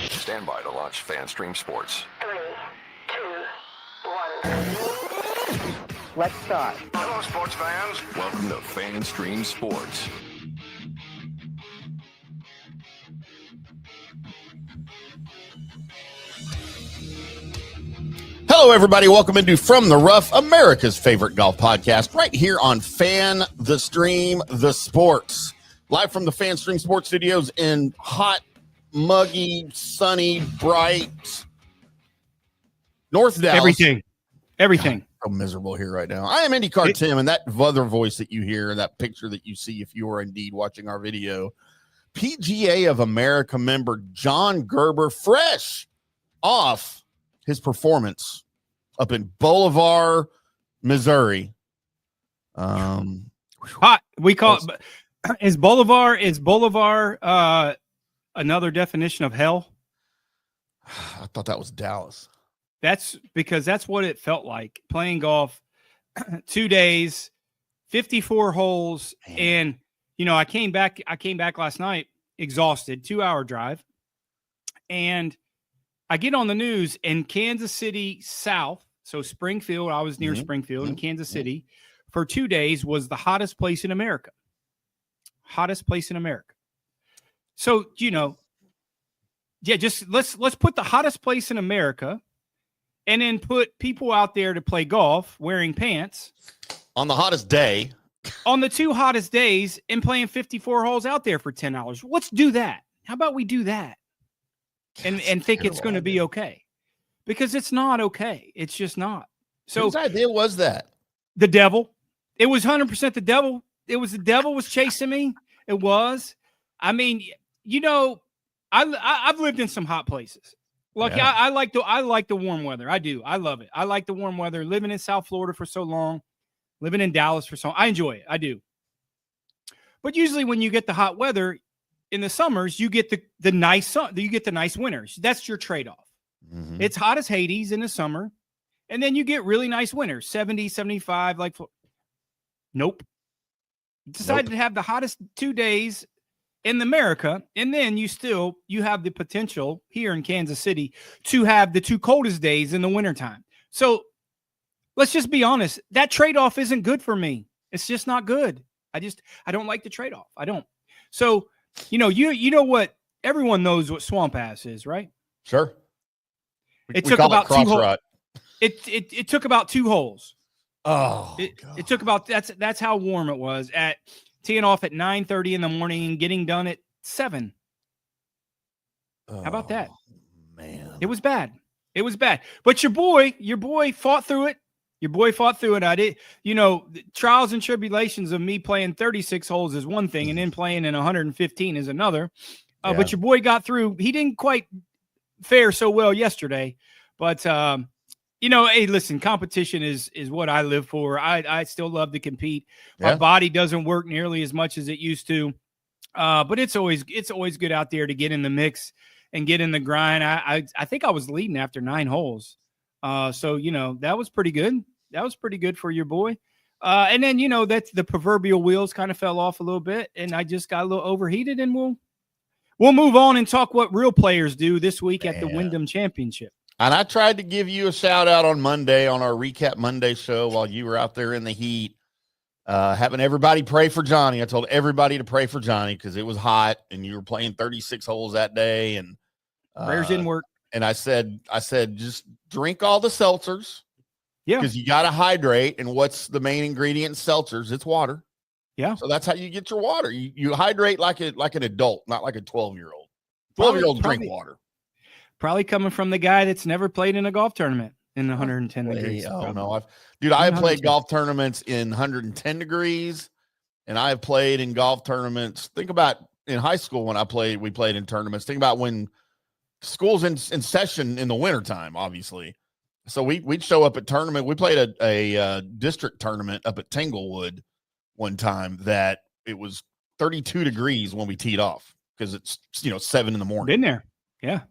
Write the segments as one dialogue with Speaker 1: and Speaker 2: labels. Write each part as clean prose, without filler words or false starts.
Speaker 1: Stand by to launch FanStream Sports.
Speaker 2: 3, 2, 1.
Speaker 3: Let's start.
Speaker 1: Hello, sports fans. Welcome to FanStream Sports.
Speaker 4: Hello, everybody. Welcome into From the Rough, America's favorite golf podcast, right here on Fan the Stream the Sports. Live from the FanStream Sports studios in hot, muggy, sunny, bright North Dallas.
Speaker 5: Everything.
Speaker 4: God, I'm so miserable here right now. I am IndyCarTim, and that other voice that you hear, that picture that you see if you are indeed watching our video, PGA of America member John Gerber, fresh off his performance up in Bolivar, Missouri.
Speaker 5: Hot. We call it. Is Bolivar another definition of hell?
Speaker 4: I thought that was Dallas.
Speaker 5: That's because that's what it felt like playing golf 2 days, 54 holes.
Speaker 4: Man.
Speaker 5: And, you know, I came back last night exhausted, 2-hour drive. And I get on the news in Kansas City South. So Springfield, I was near Springfield in Kansas City for 2 days was the hottest place in America. Hottest place in America. So, you know, yeah, just let's put the hottest place in America and then put people out there to play golf wearing pants
Speaker 4: On the hottest day.
Speaker 5: on the 2 hottest days and playing 54 holes out there for $10. Let's do that. How about we do that? And think it's going to be okay, because it's not okay. It's just not. So
Speaker 4: whose idea was that?
Speaker 5: The devil. It was 100% the devil. It was the devil was chasing me. It was. I mean, you know, I've lived in some hot places. Look,
Speaker 4: Yeah.
Speaker 5: I like the warm weather. I do. I love it. I like the warm weather. Living in South Florida for so long, living in Dallas for so long, I enjoy it. I do. But usually when you get the hot weather in the summers, you get the nice winters. That's your trade-off.
Speaker 4: Mm-hmm.
Speaker 5: It's hot as Hades in the summer, and then you get really nice winters, 70, 75. Nope. Decided to have the hottest 2 days in America, and then you have the potential here in Kansas City to have the 2 coldest days in the wintertime. So let's just be honest. That trade-off isn't good for me. It's just not good. I don't like the trade-off. I don't. So, you know what? Everyone knows what swamp ass is, right?
Speaker 4: Sure.
Speaker 5: It
Speaker 4: We
Speaker 5: took
Speaker 4: call
Speaker 5: about
Speaker 4: it
Speaker 5: 2 holes.
Speaker 4: rut.
Speaker 5: It took about 2 holes.
Speaker 4: Oh,
Speaker 5: It took about that's how warm it was at teeing off at 9:30 in the morning and getting done at 7. How about that?
Speaker 4: Man,
Speaker 5: It was bad. It was bad. But your boy fought through it. I did. You know, the trials and tribulations of me playing 36 holes is one thing, and then playing in 115 is another.
Speaker 4: Yeah.
Speaker 5: But your boy got through. He didn't quite fare so well yesterday, but you know, hey, listen, competition is what I live for. I still love to compete. My body doesn't work nearly as much as it used to, but it's always good out there to get in the mix and get in the grind. I think I was leading after 9 holes, so you know that was pretty good. That was pretty good for your boy. And then you know that's the proverbial wheels kind of fell off a little bit, and I just got a little overheated. And we'll move on and talk what real players do this week at the Wyndham Championship.
Speaker 4: And I tried to give you a shout out on Monday on our Recap Monday show while you were out there in the heat, having everybody pray for Johnny. I told everybody to pray for Johnny because it was hot and you were playing 36 holes that day. And
Speaker 5: prayers didn't work.
Speaker 4: And I said, just drink all the seltzers.
Speaker 5: Yeah.
Speaker 4: Because you got to hydrate. And what's the main ingredient in seltzers? It's water.
Speaker 5: Yeah.
Speaker 4: So that's how you get your water. You hydrate like an adult, not like a 12-year-old. 12-year-olds drink water.
Speaker 5: Probably coming from the guy that's never played in a golf tournament in 110 degrees.
Speaker 4: Oh, no. I have played golf tournaments in 110 degrees, and I have played in golf tournaments. Think about in high school when we played in tournaments. Think about when school's in session in the wintertime, obviously. So we'd show up at tournament. We played a district tournament up at Tanglewood one time that it was 32 degrees when we teed off because it's 7 in the morning.
Speaker 5: Been there. Yeah.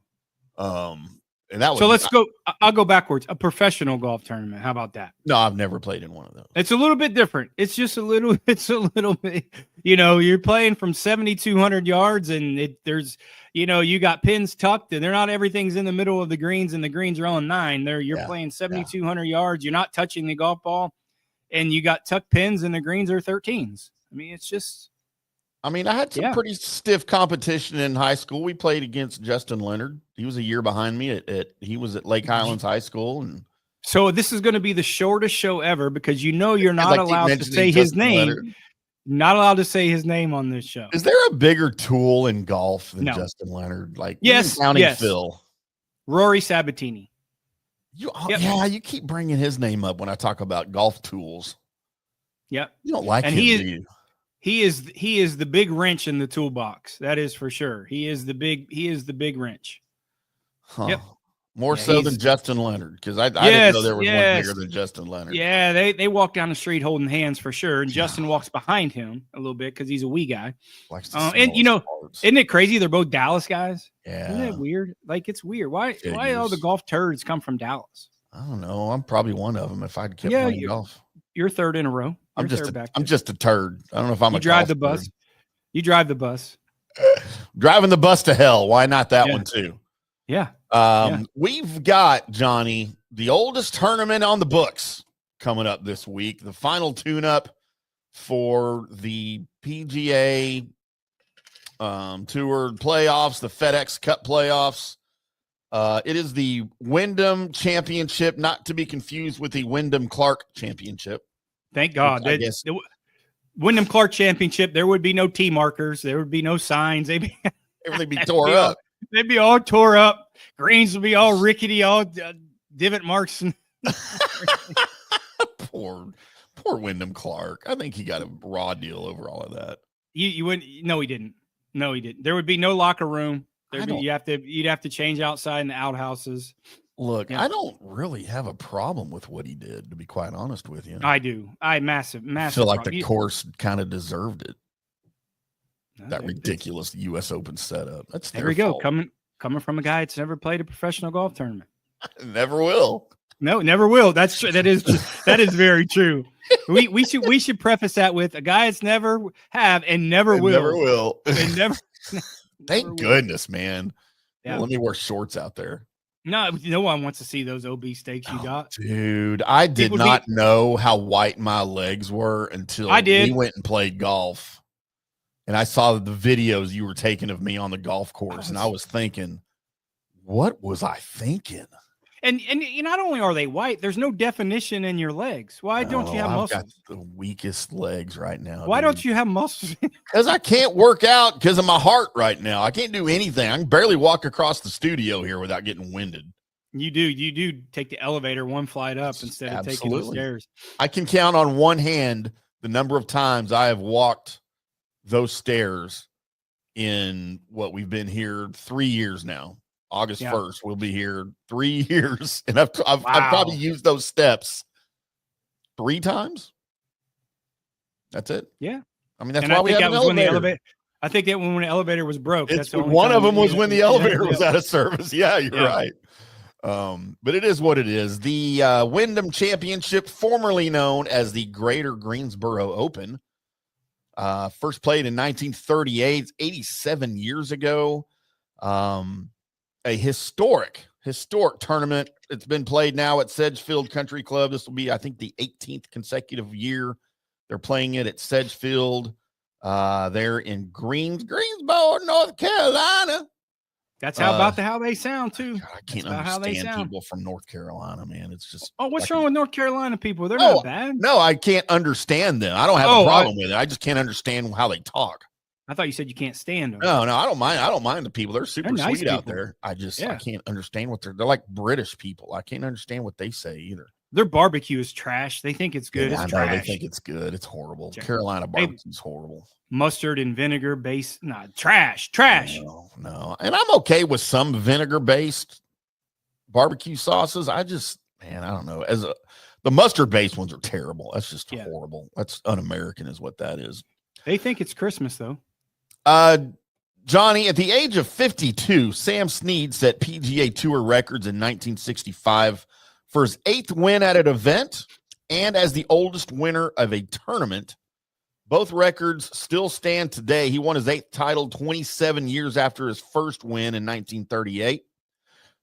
Speaker 4: And that was,
Speaker 5: so let's go. I'll go backwards. A professional golf tournament. How about that?
Speaker 4: No, I've never played in one of those.
Speaker 5: It's a little bit different. It's just a little. It's a little bit. You're playing from 7,200 yards, and there's, you got pins tucked, and they're not everything's in the middle of the greens, and the greens are on 9. You're playing 7,200 yards. You're not touching the golf ball, and you got tucked pins, and the greens are 13s. I mean, it's just.
Speaker 4: I had some pretty stiff competition in high school. We played against Justin Leonard. He was a year behind me. He was at Lake Highlands High School, and
Speaker 5: so this is going to be the shortest show ever because you're not allowed to say his name. Leonard. Not allowed to say his name on this show.
Speaker 4: Is there a bigger tool in golf than Justin Leonard?
Speaker 5: Yes,
Speaker 4: Phil,
Speaker 5: Rory Sabatini.
Speaker 4: Yeah, you keep bringing his name up when I talk about golf tools.
Speaker 5: Yep,
Speaker 4: you don't like him, do you?
Speaker 5: He is the big wrench in the toolbox. That is for sure. He is the big wrench.
Speaker 4: Huh. Yep. More so than Justin Leonard, because I didn't know there was one bigger than Justin Leonard.
Speaker 5: Yeah, they walk down the street holding hands for sure, and Justin walks behind him a little bit because he's a wee guy. And isn't it crazy? They're both Dallas guys.
Speaker 4: Yeah,
Speaker 5: isn't that weird? It's weird. Why all the golf turds come from Dallas?
Speaker 4: I don't know. I'm probably one of them if I'd kept playing golf.
Speaker 5: You're third in a row.
Speaker 4: I'm just a turd. I don't know if I'm
Speaker 5: You drive the bus. You drive the bus.
Speaker 4: Driving the bus to hell. Why not that one too?
Speaker 5: Yeah.
Speaker 4: We've got, Johnny, the oldest tournament on the books coming up this week. The final tune-up for the PGA Tour playoffs, the FedEx Cup playoffs. It is the Wyndham Championship, not to be confused with the Wyndham Clark Championship.
Speaker 5: Thank God. The Wyndham Clark Championship, there would be no tee markers. There would be no signs.
Speaker 4: Everything be tore up.
Speaker 5: They'd be all tore up. Greens would be all rickety, all divot marks.
Speaker 4: Poor Wyndham Clark. I think he got a raw deal over all of that.
Speaker 5: You wouldn't. No, he didn't. No, he didn't. There would be no locker room. You'd have to change outside in the outhouses.
Speaker 4: Look, I don't really have a problem with what he did, to be quite honest with you.
Speaker 5: I do. Massive.
Speaker 4: I feel like the course kind of deserved it. That ridiculous U.S. Open setup. That's
Speaker 5: there we go. Coming from a guy that's never played a professional golf tournament.
Speaker 4: Never will.
Speaker 5: No, never will. That's true. That is very true. We should preface that with a guy that's never have and never will.
Speaker 4: Never will.
Speaker 5: And never.
Speaker 4: Thank goodness, man.
Speaker 5: Yeah.
Speaker 4: Let me wear shorts out there.
Speaker 5: No one wants to see those OB steaks you got.
Speaker 4: Dude, I did not know how white my legs were until we went and played golf. And I saw the videos you were taking of me on the golf course. And I was thinking, what was I thinking?
Speaker 5: And not only are they white, there's no definition in your legs. Why don't you have muscles?
Speaker 4: I've got the weakest legs right now.
Speaker 5: Why don't you have muscles?
Speaker 4: Because I can't work out because of my heart right now. I can't do anything. I can barely walk across the studio here without getting winded.
Speaker 5: You do take the elevator one flight up instead of taking the stairs.
Speaker 4: I can count on one hand the number of times I have walked those stairs in what we've been here 3 years now. August 1st, we'll be here 3 years. And I've probably used those steps 3 times. That's it.
Speaker 5: Yeah.
Speaker 4: I mean, that's why we have an elevator.
Speaker 5: I think that when the elevator was broke.
Speaker 4: That's one of them was when the elevator was out of service. Yeah, you're right. But it is what it is. The Wyndham Championship, formerly known as the Greater Greensboro Open, first played in 1938, 87 years ago. A historic tournament. It's been played now at Sedgefield Country Club. This will be, I think, the 18th consecutive year they're playing it at Sedgefield. They're in Greensboro, North Carolina.
Speaker 5: That's how they sound too.
Speaker 4: God, I can't understand people from North Carolina, man. It's just
Speaker 5: what's wrong with North Carolina people? They're not bad.
Speaker 4: No, I can't understand them. I don't have a problem with it. I just can't understand how they talk.
Speaker 5: I thought you said you can't stand them.
Speaker 4: No, I don't mind. I don't mind the people. They're super
Speaker 5: nice
Speaker 4: sweet out there. I can't understand what they're like British people. I can't understand what they say either.
Speaker 5: Their barbecue is trash. They think it's good.
Speaker 4: Yeah,
Speaker 5: it's trash.
Speaker 4: They think it's good. It's horrible. Carolina barbecue is horrible.
Speaker 5: Mustard and vinegar based. Nah, trash.
Speaker 4: No. And I'm okay with some vinegar based barbecue sauces. I don't know. The mustard based ones are terrible. That's just horrible. That's un-American is what that is.
Speaker 5: They think it's Christmas though.
Speaker 4: Johnny, at the age of 52, Sam Snead set PGA Tour records in 1965 for his 8th win at an event and as the oldest winner of a tournament. Both records still stand today. He won his 8th title 27 years after his first win in 1938.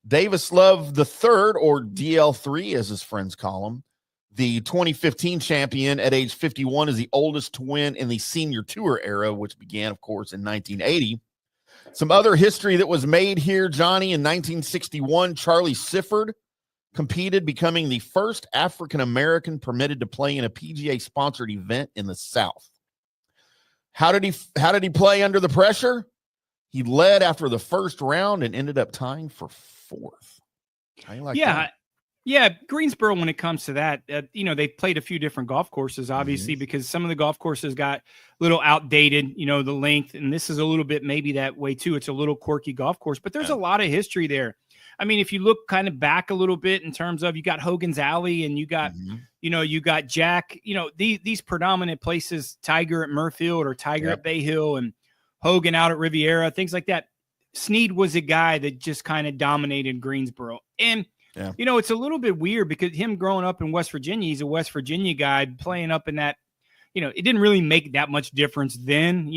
Speaker 4: Davis Love III, or DL3 as his friends call him, the 2015 champion at age 51, is the oldest to win in the senior tour era, which began, of course, in 1980. Some other history that was made here, Johnny. In 1961, Charlie Sifford competed, becoming the first African-American permitted to play in a PGA-sponsored event in the South. How did he play under the pressure? He led after the first round and ended up tying for 4th. How you like that?
Speaker 5: Yeah, Greensboro, when it comes to that, they played a few different golf courses, obviously, because some of the golf courses got a little outdated, the length, and this is a little bit maybe that way too. It's a little quirky golf course, but there's a lot of history there. I mean, if you look kind of back a little bit in terms of, you got Hogan's Alley and you got, you got Jack, these predominant places, Tiger at Murfield or Tiger at Bay Hill and Hogan out at Riviera, things like that. Snead was a guy that just kind of dominated Greensboro. And it's a little bit weird because him growing up in West Virginia, he's a West Virginia guy playing up in that, it didn't really make that much difference then.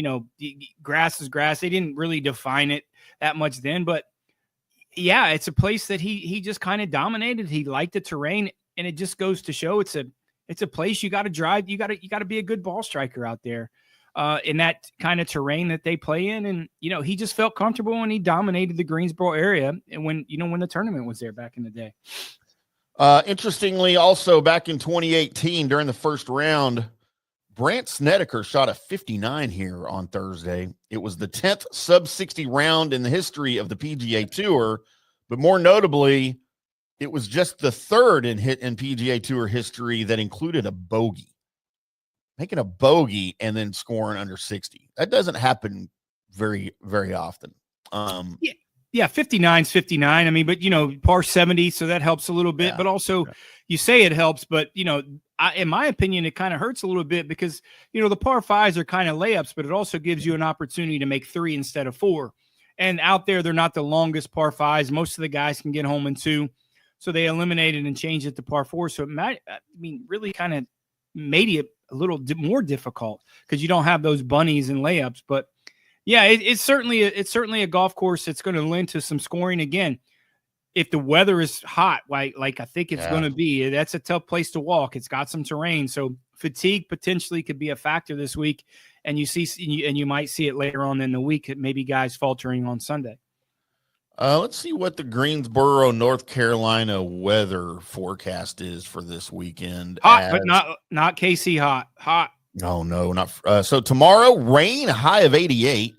Speaker 5: Grass is grass. They didn't really define it that much then. But, yeah, it's a place that he just kind of dominated. He liked the terrain, and it just goes to show it's a place you got to drive. You got to be a good ball striker out there in that kind of terrain that they play in. And, he just felt comfortable when he dominated the Greensboro area and when the tournament was there back in the day.
Speaker 4: Interestingly, also back in 2018, during the first round, Brandt Snedeker shot a 59 here on Thursday. It was the 10th sub-60 round in the history of the PGA Tour, but more notably, it was just the 3rd in PGA Tour history that included a bogey. Making a bogey and then scoring under 60. That doesn't happen very, very often.
Speaker 5: Yeah, 59's 59. I mean, but, par 70, so that helps a little bit. Yeah, but also, you say it helps, but, in my opinion, it kind of hurts a little bit because, the par 5s are kind of layups, but it also gives you an opportunity to make 3 instead of 4. And out there, they're not the longest par 5s. Most of the guys can get home in 2. So they eliminated and changed it to par 4. So it really kind of made it a little more difficult because you don't have those bunnies and layups. But yeah, it's certainly a golf course that's going to lend to some scoring again. If the weather is hot, like I think it's going to be, that's a tough place to walk. It's got some terrain, so fatigue potentially could be a factor this week. And you might see it later on in the week. Maybe guys faltering on Sunday.
Speaker 4: Let's see what the Greensboro, North Carolina weather forecast is for this weekend.
Speaker 5: Hot, but not KC hot. Hot.
Speaker 4: Oh, no, not. So tomorrow, rain, a high of 88.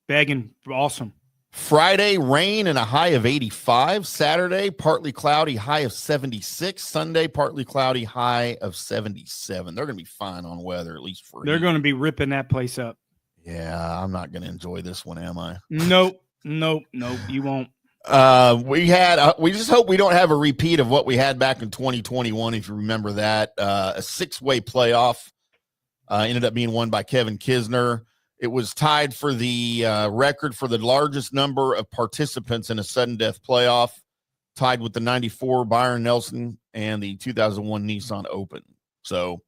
Speaker 5: Begging, awesome.
Speaker 4: Friday, rain and a high of 85. Saturday, partly cloudy, high of 76. Sunday, partly cloudy, high of 77. They're going to be fine on weather, at least for.
Speaker 5: They're going to be ripping that place up.
Speaker 4: Yeah, I'm not going to enjoy this one, am I?
Speaker 5: Nope, you won't.
Speaker 4: We just hope we don't have a repeat of what we had back in 2021, if you remember that. A 6-way playoff ended up being won by Kevin Kisner. It was tied for the record for the largest number of participants in a sudden death playoff, tied with the 94 Byron Nelson and the 2001 Nissan Open. So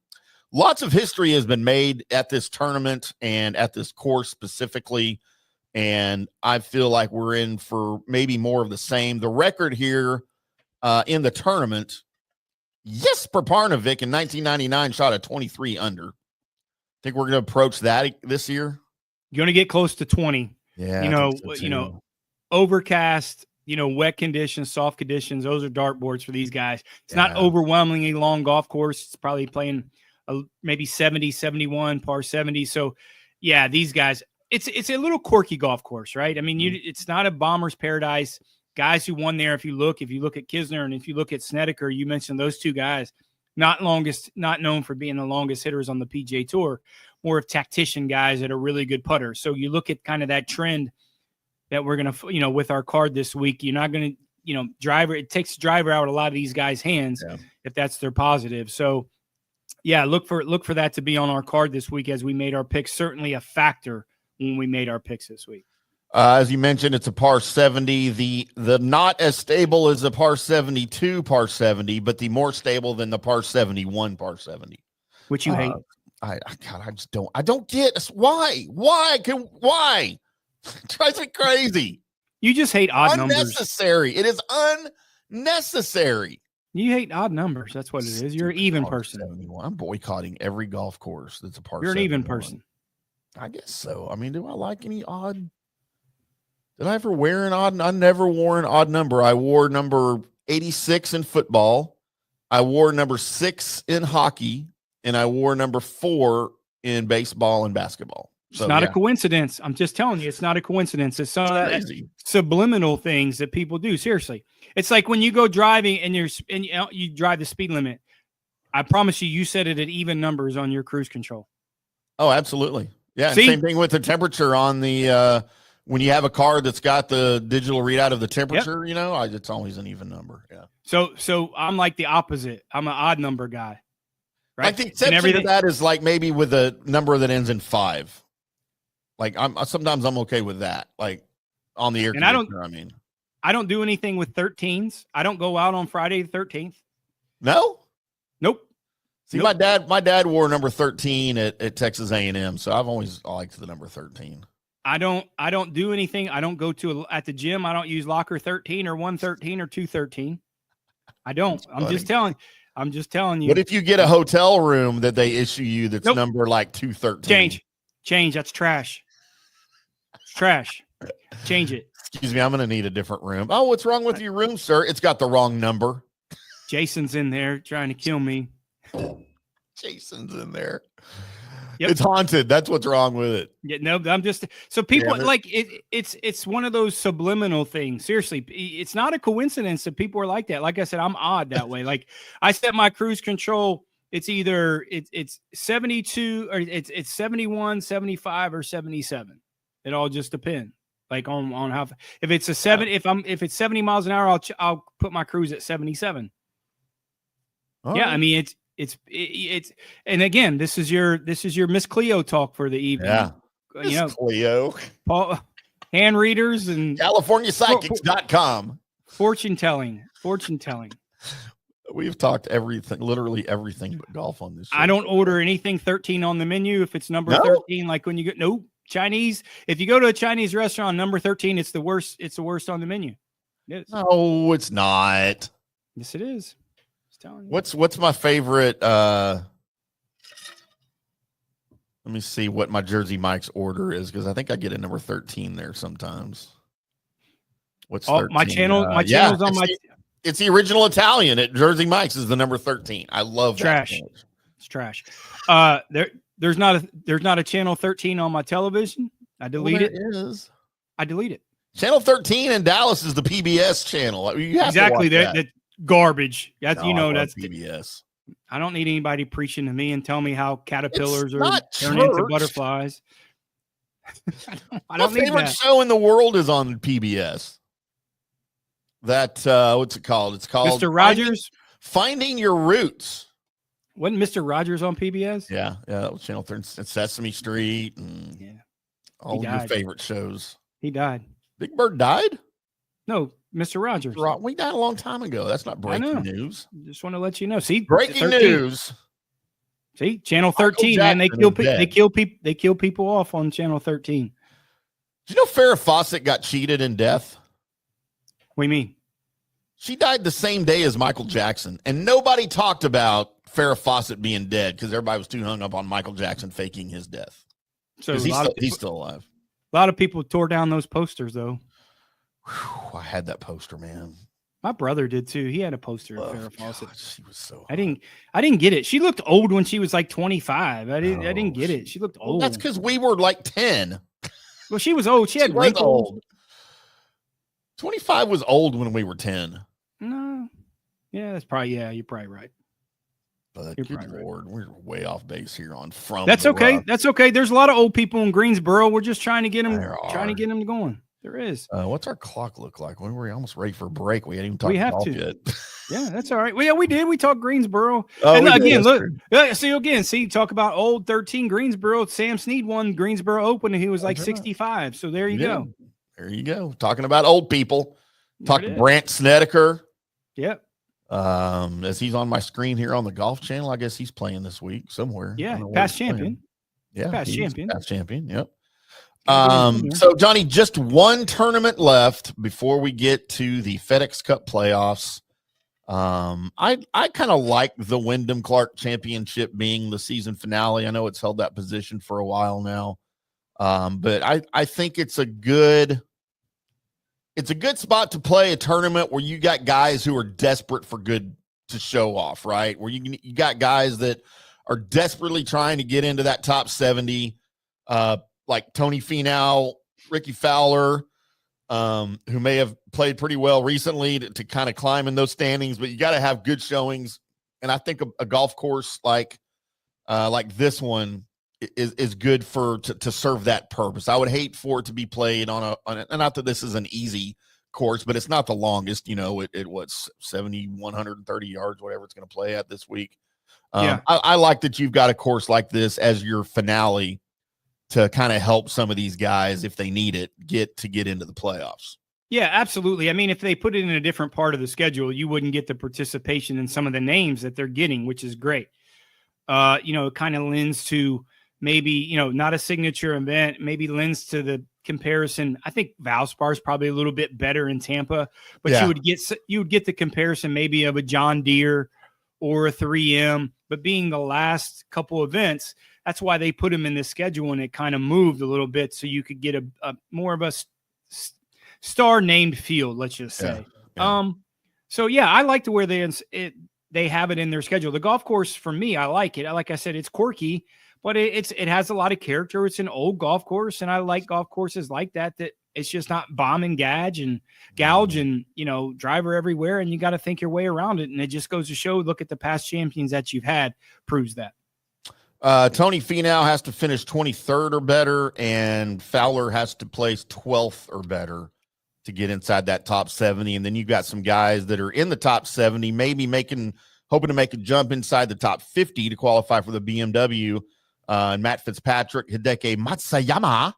Speaker 4: lots of history has been made at this tournament and at this course specifically. And I feel like we're in for maybe more of the same. The record here in the tournament, Jesper Parnevik in 1999 shot a 23 under. Think we're going to approach that this year?
Speaker 5: You're going to get close to 20.
Speaker 4: Yeah,
Speaker 5: overcast, wet conditions, soft conditions. Those are dartboards for these guys. It's not overwhelmingly long golf course. It's probably playing maybe 70, 71, par 70. So, yeah, these guys, it's a little quirky golf course, right? I mean, it's not a bomber's paradise. Guys who won there, if you look at Kisner and if you look at Snedeker, you mentioned those two guys. Not known for being the longest hitters on the PGA Tour, more of tactician guys that are really good putters. So you look at kind of that trend that we're going to, with our card this week, you're not going to, driver, it takes the driver out of a lot of these guys' hands if that's their positive. So yeah, look for that to be on our card this week as we made our picks. Certainly a factor when we made our picks this week.
Speaker 4: As you mentioned, it's a par 70. The not as stable as the par 72 par 70, but the more stable than the par 71 par 70.
Speaker 5: Which you hate.
Speaker 4: I just don't get why? Why? It drives me crazy.
Speaker 5: You just hate odd numbers.
Speaker 4: Unnecessary. It is unnecessary.
Speaker 5: You hate odd numbers. That's what it is. You're an even person.
Speaker 4: 71. I'm boycotting every golf course that's a par 71.
Speaker 5: You're an even person.
Speaker 4: I guess so. I mean, do I like any odd? Did I ever wear an odd? I never wore an odd number. I wore number 86 in football. I wore number 6 in hockey, and I wore number 4 in baseball and basketball.
Speaker 5: So, it's not a coincidence. I'm just telling you, it's not a coincidence. It's some of that subliminal things that people do. Seriously, it's like when you go driving and you drive the speed limit. I promise you, you set it at even numbers on your cruise control.
Speaker 4: Oh, absolutely. Yeah. Same thing with the temperature on the when you have a car that's got the digital readout of the temperature. Yep. It's always an even number. Yeah. So I'm like the opposite. I'm an odd number guy. Right. Like the exception to that is like maybe with a number that ends in 5. Like sometimes I'm okay with that. Like on the air conditioner,
Speaker 5: I don't do anything with 13s. I don't go out on Friday the 13th.
Speaker 4: No?
Speaker 5: Nope.
Speaker 4: See, my dad wore number 13 at Texas A&M, so I've always liked the number 13.
Speaker 5: I don't do anything. I don't go at the gym. I don't use locker 13 or 113 or 213. I don't. I'm just telling you.
Speaker 4: What if you get a hotel room that they issue you that's number like 213?
Speaker 5: Change. That's trash. It's trash. Change it.
Speaker 4: Excuse me, I'm going to need a different room. Oh, what's wrong with your room, sir? It's got the wrong number.
Speaker 5: Jason's in there trying to kill me.
Speaker 4: Jason's in there.
Speaker 5: Yep.
Speaker 4: It's haunted. That's what's wrong with it.
Speaker 5: Yeah, no, I'm just so people like it. It's one of those subliminal things. Seriously, it's not a coincidence that people are like that. Like I said, I'm odd that way. Like I set my cruise control. It's either it's 72 or it's 71, 75, or 77. It all just depends. Like on how if it's a 7 if it's 70 miles an hour, I'll put my cruise at 77. Oh. Yeah, I mean it's and again, this is your Miss Cleo talk for the evening.
Speaker 4: Yeah. Miss Cleo.
Speaker 5: Hand readers and
Speaker 4: CaliforniaPsychics.com.
Speaker 5: Fortune telling.
Speaker 4: We've talked literally everything but golf on this show.
Speaker 5: I don't order anything 13 on the menu if it's number 13. Like when you go, Chinese. If you go to a Chinese restaurant, number 13, it's the worst. It's the worst on the menu. It is.
Speaker 4: No, it's not.
Speaker 5: Yes, it is. Just telling you.
Speaker 4: What's my favorite? Let me see what my Jersey Mike's order is because I think I get a number 13 there sometimes. What's 13?
Speaker 5: My channel? My channel's on my.
Speaker 4: It's the original Italian at Jersey Mike's is the number 13. I love that.
Speaker 5: It's trash. There's not a channel 13 on my television. I delete it.
Speaker 4: Is.
Speaker 5: I delete it.
Speaker 4: Channel 13 in Dallas is the PBS channel. You have
Speaker 5: exactly
Speaker 4: to watch
Speaker 5: that garbage. That's that's
Speaker 4: PBS.
Speaker 5: I don't need anybody preaching to me and tell me how caterpillars are turning into butterflies. I don't
Speaker 4: My favorite show in the world is on PBS. That what's it called? It's called
Speaker 5: Mr. Rogers.
Speaker 4: Finding Your Roots.
Speaker 5: Wasn't Mr. Rogers on PBS?
Speaker 4: Yeah, that was Channel 13, Sesame Street, and all your favorite shows.
Speaker 5: He died.
Speaker 4: Big Bird died?
Speaker 5: No, Mr. Rogers.
Speaker 4: We died a long time ago. That's not breaking news.
Speaker 5: Just want to let you know. See,
Speaker 4: breaking news.
Speaker 5: See, Channel 13, man, they kill people off on Channel 13.
Speaker 4: Did you know Farrah Fawcett got cheated in death?
Speaker 5: What do you mean?
Speaker 4: She died the same day as Michael Jackson, and nobody talked about Farrah Fawcett being dead because everybody was too hung up on Michael Jackson faking his death. So he's still alive.
Speaker 5: A lot of people tore down those posters, though.
Speaker 4: Whew, I had that poster, man.
Speaker 5: My brother did too. He had a poster of Farrah Fawcett.
Speaker 4: She was so hot.
Speaker 5: I didn't get it. She looked old when she was like 25. I didn't get it. She looked old.
Speaker 4: Well, that's because we were like 10.
Speaker 5: Well, she was old. She had wrinkles.
Speaker 4: 25 was old when we were 10.
Speaker 5: No. Yeah, that's probably, you're probably right.
Speaker 4: But good Lord, we're way off base here on From.
Speaker 5: That's okay. Rock. That's okay. There's a lot of old people in Greensboro. We're just trying to get them going. There is.
Speaker 4: What's our clock look like? When we're almost ready for a break. We hadn't even talked golf yet.
Speaker 5: Yeah, that's all right. Well, yeah, we did. We talked Greensboro.
Speaker 4: Oh,
Speaker 5: and again, look. Talk about old 13 Greensboro. Sam Snead won Greensboro Open and he was like 65. So there you go.
Speaker 4: There you go. Talking about old people. Talk to
Speaker 5: There it is.
Speaker 4: Brant Snedeker.
Speaker 5: Yep.
Speaker 4: As he's on my screen here on the Golf Channel, I guess he's playing this week somewhere. I
Speaker 5: Yeah,
Speaker 4: don't know where
Speaker 5: past
Speaker 4: he's playing.
Speaker 5: champion.
Speaker 4: Yeah,
Speaker 5: Past
Speaker 4: he's
Speaker 5: champion.
Speaker 4: Past champion. Yep.
Speaker 5: Gotta get in there.
Speaker 4: So Johnny, just one tournament left before we get to the FedEx Cup playoffs. I kind of like the Wyndham Championship being the season finale. I know it's held that position for a while now. But I think it's a good spot to play a tournament where you got guys who are desperate for good to show off, right? Where you got guys that are desperately trying to get into that top 70, like Tony Finau, Ricky Fowler, who may have played pretty well recently to kind of climb in those standings, but you got to have good showings. And I think a golf course like this one is good to serve that purpose. I would hate for it to be played on and not that this is an easy course, but it's not the longest, it was 130 yards, whatever it's going to play at this week. I like that you've got a course like this as your finale to kind of help some of these guys, if they need it, get into the playoffs.
Speaker 5: Yeah, absolutely. I mean, if they put it in a different part of the schedule, you wouldn't get the participation in some of the names that they're getting, which is great. It kind of lends to maybe, not a signature event, maybe lends to the comparison. I think Valspar is probably a little bit better in Tampa, but you would get the comparison maybe of a John Deere or a 3M, but being the last couple events, that's why they put them in the schedule, and it kind of moved a little bit so you could get a more of a star named field, let's just say.
Speaker 4: Yeah.
Speaker 5: I like to where they have it in their schedule. The golf course, for me, I like it. Like I said, it's quirky, but it has a lot of character. It's an old golf course, and I like golf courses like that it's just not bomb and gouge and driver everywhere, and you got to think your way around it. And it just goes to show, look at the past champions that you've had, proves that.
Speaker 4: Tony Finau has to finish 23rd or better, and Fowler has to place 12th or better to get inside that top 70. And then you've got some guys that are in the top 70, maybe hoping to make a jump inside the top 50 to qualify for the BMW. And Matt Fitzpatrick, Hideki Matsuyama,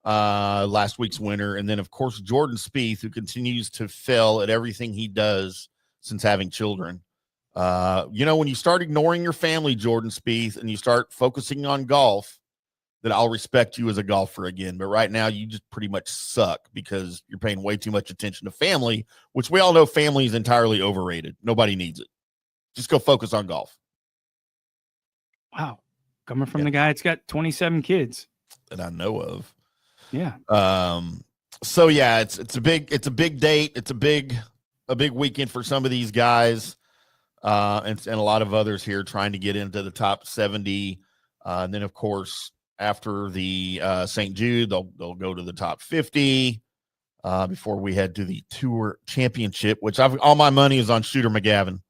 Speaker 4: last week's winner. And then, of course, Jordan Spieth, who continues to fail at everything he does since having children. When you start ignoring your family, Jordan Spieth, and you start focusing on golf, then I'll respect you as a golfer again. But right now, you just pretty much suck because you're paying way too much attention to family, which we all know family is entirely overrated. Nobody needs it. Just go focus on golf.
Speaker 5: Wow. Coming from the guy that's got 27 kids
Speaker 4: that I know of.
Speaker 5: Yeah.
Speaker 4: So yeah, it's a big date. It's a big weekend for some of these guys. And a lot of others here trying to get into the top 70. And then, of course, after the St. Jude, they'll go to the top 50 before we head to the Tour Championship, which all my money is on Shooter McGavin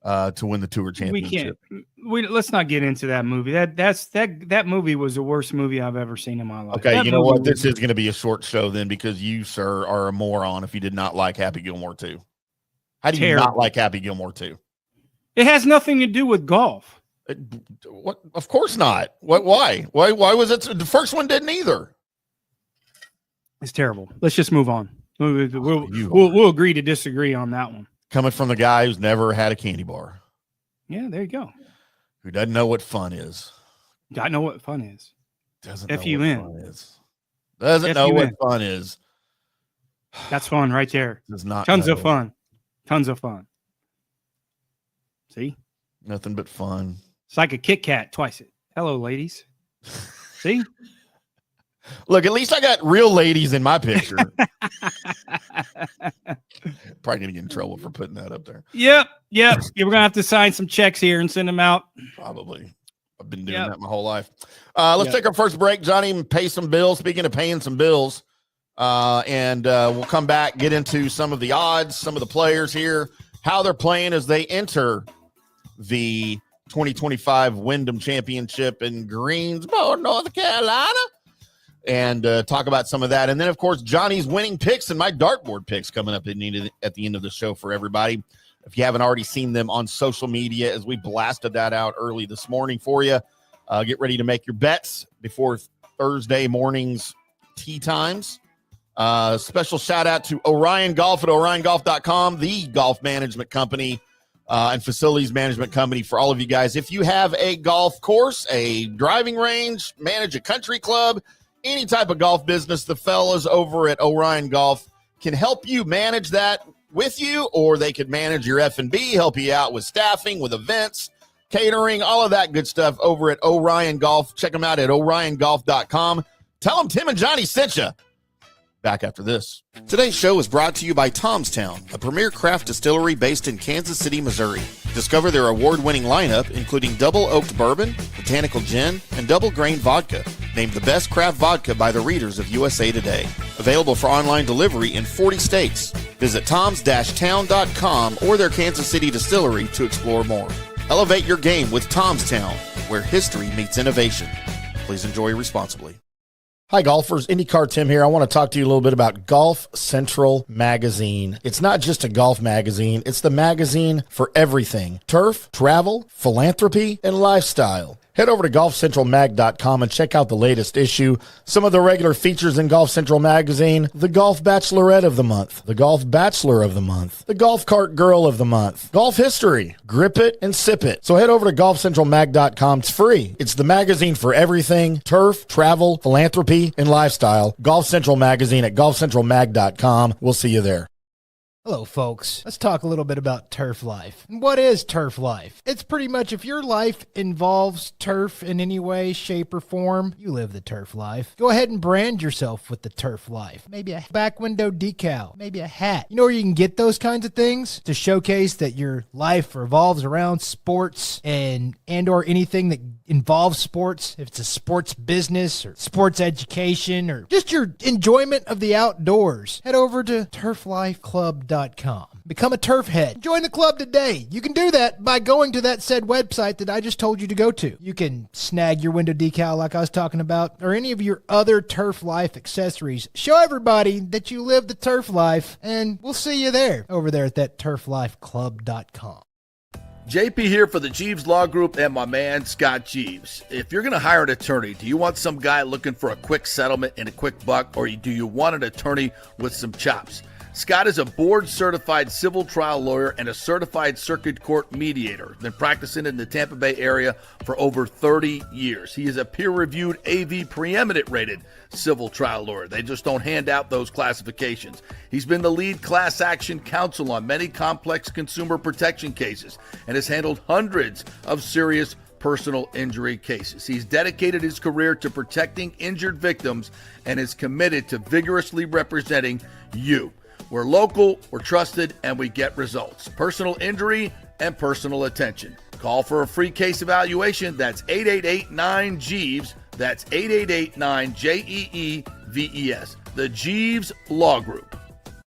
Speaker 4: to win the Tour Championship.
Speaker 5: Let's not get into that movie. That movie was the worst movie I've ever seen in my life.
Speaker 4: Okay, you know what? This is going to be a short show then, because you, sir, are a moron if you did not like Happy Gilmore 2. How do you not like Happy Gilmore 2?
Speaker 5: It has nothing to do with golf.
Speaker 4: What? Of course not. What? Why? Why was it? The first one didn't either.
Speaker 5: It's terrible. Let's just move on. We'll agree to disagree on that one.
Speaker 4: Coming from the guy who's never had a candy bar.
Speaker 5: Yeah, there you go.
Speaker 4: Who doesn't know what fun is.
Speaker 5: I know what fun is.
Speaker 4: Doesn't know
Speaker 5: F-U-N.
Speaker 4: what fun is. Doesn't know what fun is.
Speaker 5: That's fun right there.
Speaker 4: Does not
Speaker 5: Tons
Speaker 4: know.
Speaker 5: of fun. Tons of fun. See?
Speaker 4: Nothing but fun.
Speaker 5: It's like a Kit Kat twice it. Hello, ladies. See?
Speaker 4: Look, at least I got real ladies in my picture. Probably going to get in trouble for putting that up there.
Speaker 5: Yep. We're going to have to sign some checks here and send them out.
Speaker 4: Probably. I've been doing that my whole life. Let's take our first break, Johnny, and pay some bills. Speaking of paying some bills, and we'll come back, get into some of the odds, some of the players here, how they're playing as they enter the 2025 Wyndham Championship in Greensboro, North Carolina, and talk about some of that. And then, of course, Johnny's winning picks and my dartboard picks coming up at the end of the show for everybody. If you haven't already seen them on social media, as we blasted that out early this morning for you, get ready to make your bets before Thursday morning's tee times. Special shout out to Orion Golf at oriongolf.com, the golf management company and facilities management company for all of you guys. If you have a golf course, a driving range, manage a country club, any type of golf business, the fellas over at Orion Golf can help you manage that with you, or they could manage your F&B, help you out with staffing, with events, catering, all of that good stuff over at Orion Golf. Check them out at oriongolf.com. Tell them Tim and Johnny sent you. Back after this. Today's show is brought to you by Tomstown, a premier craft distillery based in Kansas City, Missouri. Discover their award-winning lineup, including double oaked bourbon, botanical gin, and double grain vodka. Named the best craft vodka by the readers of USA Today. Available for online delivery in 40 states. Visit toms-town.com or their Kansas City distillery to explore more. Elevate your game with Tomstown, where history meets innovation. Please enjoy responsibly.
Speaker 2: Hi, golfers. IndyCarTim here. I want to talk to you a little bit about Golf Central Magazine. It's not just a golf magazine. It's the magazine for everything. Turf, travel, philanthropy, and lifestyle. Head over to golfcentralmag.com and check out the latest issue. Some of the regular features in Golf Central Magazine: the Golf Bachelorette of the Month, the Golf Bachelor of the Month, the Golf Cart Girl of the Month, Golf History, Grip It and Sip It. So head over to golfcentralmag.com. It's free. It's the magazine for everything: turf, travel, philanthropy, and lifestyle. Golf Central Magazine at golfcentralmag.com. We'll see you there.
Speaker 3: Hello, folks. Let's talk a little bit about turf life. What is turf life? It's pretty much if your life involves turf in any way, shape, or form, you live the turf life. Go ahead and brand yourself with the turf life. Maybe a back window decal, maybe a hat. You know where you can get those kinds of things to showcase that your life revolves around sports and or anything that involves sports. If it's a sports business or sports education or just your enjoyment of the outdoors, head over to turflifeclub.com. Become a turf head. Join the club today. You can do that by going to that said website that I just told you to go to. You can snag your window decal like I was talking about, or any of your other turf life accessories. Show everybody that you live the turf life, and we'll see you there over there at that turflifeclub.com.
Speaker 6: JP here for the Jeeves Law Group and my man Scott Jeeves. If you're going to hire an attorney, do you want some guy looking for a quick settlement and a quick buck, or do you want an attorney with some chops? Scott is a board-certified civil trial lawyer and a certified circuit court mediator. Been practicing in the Tampa Bay area for over 30 years. He is a peer-reviewed AV preeminent rated civil trial lawyer. They just don't hand out those classifications. He's been the lead class action counsel on many complex consumer protection cases and has handled hundreds of serious personal injury cases. He's dedicated his career to protecting injured victims and is committed to vigorously representing you. We're local, we're trusted, and we get results. Personal injury and personal attention. Call for a free case evaluation. That's 888-9-JEEVES. That's 888-9-JEEVES. The Jeeves Law Group.